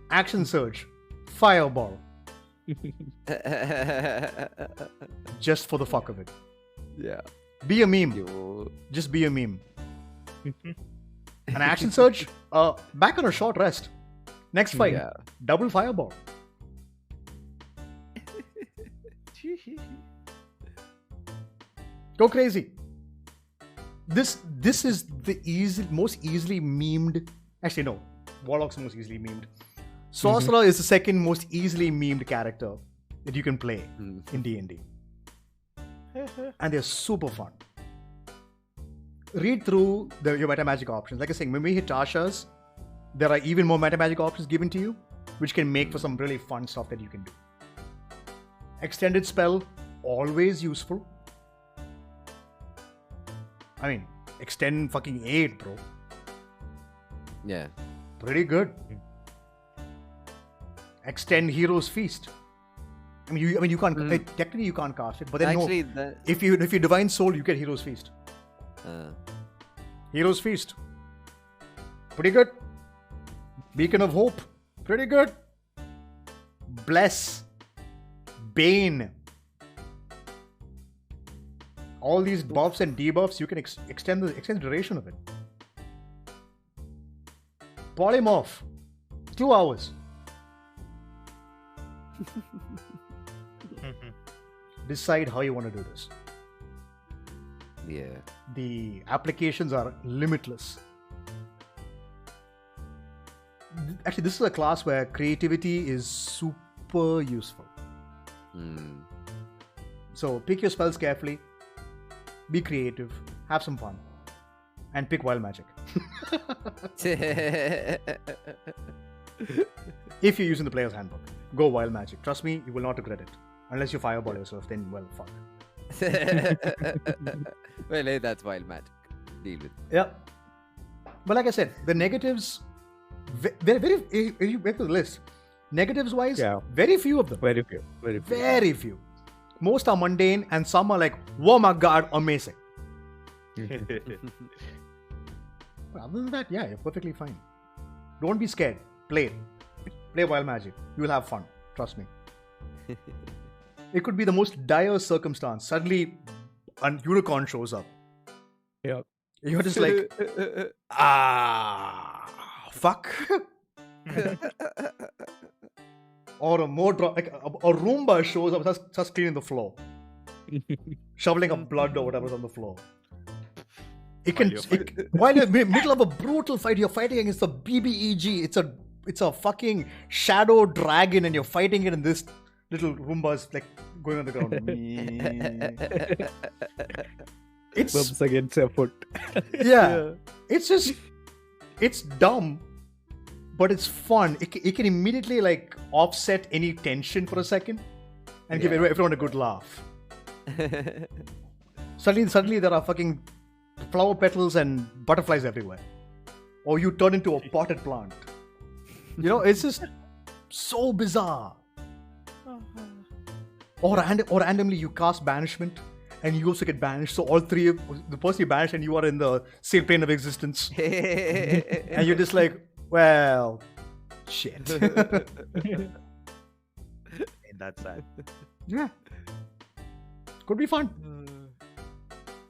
Action surge. Fireball. Just for the fuck of it. Yeah. Be a meme. Yo. Just be a meme. An action surge. Back on a short rest. Next fight. Yeah. Double fireball. Go crazy. This is the most easily memed. Actually, no. Warlock's the most easily memed. Sorcerer is the second most easily memed character that you can play in D&D. And they're super fun. Read through your meta magic options. Like I was saying, when we hit Tasha's, there are even more meta magic options given to you, which can make for some really fun stuff that you can do. Extended spell, always useful. I mean, extend fucking 8, bro. Yeah. Pretty good. Extend Hero's Feast. I mean, you can't. Technically, you can't cast it, but then Actually, no. If you Divine Soul, you get Hero's Feast. Hero's Feast. Pretty good. Beacon of Hope. Pretty good. Bless. Bane. All these buffs and debuffs, you can extend the duration of it. Polymorph. 2 hours. Decide how you want to do this. Yeah. The applications are limitless. Actually, this is a class where creativity is super useful. So pick your spells carefully, be creative, have some fun, and pick wild magic. If you're using the player's handbook, go wild magic. Trust me, you will not regret it. Unless you fireball yourself, then well, fuck. Well, hey, that's wild magic. Deal with it. Yeah. But like I said, the negatives, very if you back to the list, negatives wise, very few of them. Very few. Very few. Most are mundane and some are like, oh my god, amazing. But other than that, yeah, you're perfectly fine. Don't be scared. Play wild magic. You will have fun. Trust me. It could be the most dire circumstance. Suddenly, a unicorn shows up. Yeah. You're just like, fuck. Or a Roomba shows up and starts cleaning the floor. Shoveling up blood or whatever's on the floor. While you're in the middle of a brutal fight, you're fighting against the BBEG. It's a fucking shadow dragon and you're fighting it, and this little Roomba's like going on the ground. Bumps against your foot. Yeah. It's dumb, but it's fun. It can immediately like offset any tension for a second and give everyone a good laugh. Suddenly there are fucking flower petals and butterflies everywhere. Or you turn into a potted plant. You know, it's just so bizarre. Or randomly you cast banishment and you also get banished. So all three of the person you banish and you are in the same plane of existence. And you're just like, well, shit. Ain't that sad? Yeah. Could be fun.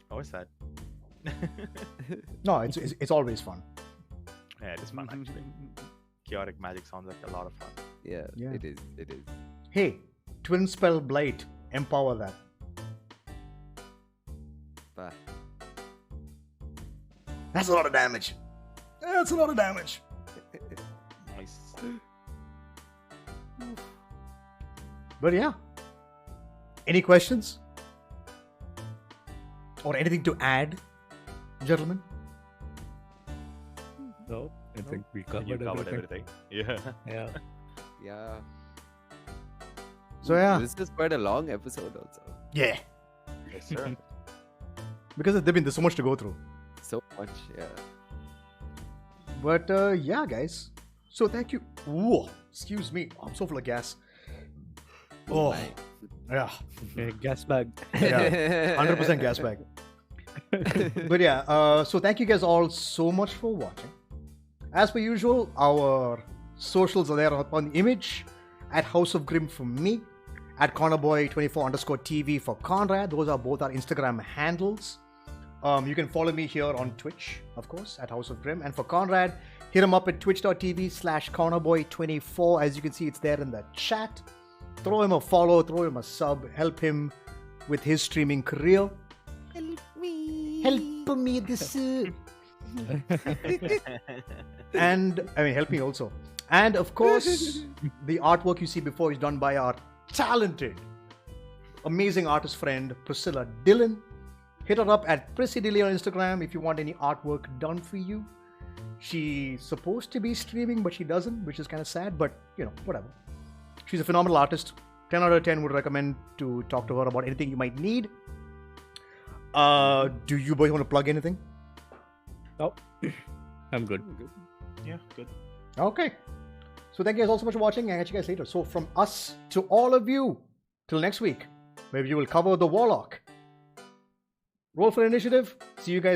Or sad? No, it's always fun. Yeah, it is fun actually. Chaotic magic sounds like a lot of fun. Yeah, Yeah. it is. It is. Hey, Twin Spell Blight. Empower that. But That's a lot of damage. That's a lot of damage. Nice. But yeah. Any questions? Or anything to add, gentlemen? No, I think we You covered covered everything. everything. Yeah. Yeah. yeah. So yeah. This is quite a long episode also. Yeah. Yes, sir. Because there's so much to go through. So much, yeah. But yeah, guys. So thank you. Whoa, excuse me. I'm so full of gas. Oh, yeah. Okay, gas bag. Yeah. 100% gas bag. But yeah, so thank you guys all so much for watching. As per usual, our socials are there on the image. At House of Grim for me. At Connorboy24_TV for Conrad. Those are both our Instagram handles. You can follow me here on Twitch, of course, at House of Grim. And for Conrad, hit him up at twitch.tv/Connorboy24. As you can see, it's there in the chat. Throw him a follow, throw him a sub, help him with his streaming career. Help me. Help me this. And I mean, help me also. And of course, the artwork you see before is done by our talented, amazing artist friend Priscilla Dillon. Hit her up at Prissy Dilly on Instagram if you want any artwork done for you. She's supposed to be streaming, but she doesn't, which is kind of sad, but you know, whatever. She's a phenomenal artist. 10 out of 10 would recommend to talk to her about anything you might need. Do you boys want to plug anything? No, I'm good. Yeah, good. Okay. So thank you guys all so much for watching, and I'll catch you guys later. So from us to all of you, till next week, where we will cover the Warlock. Roll for initiative. See you guys.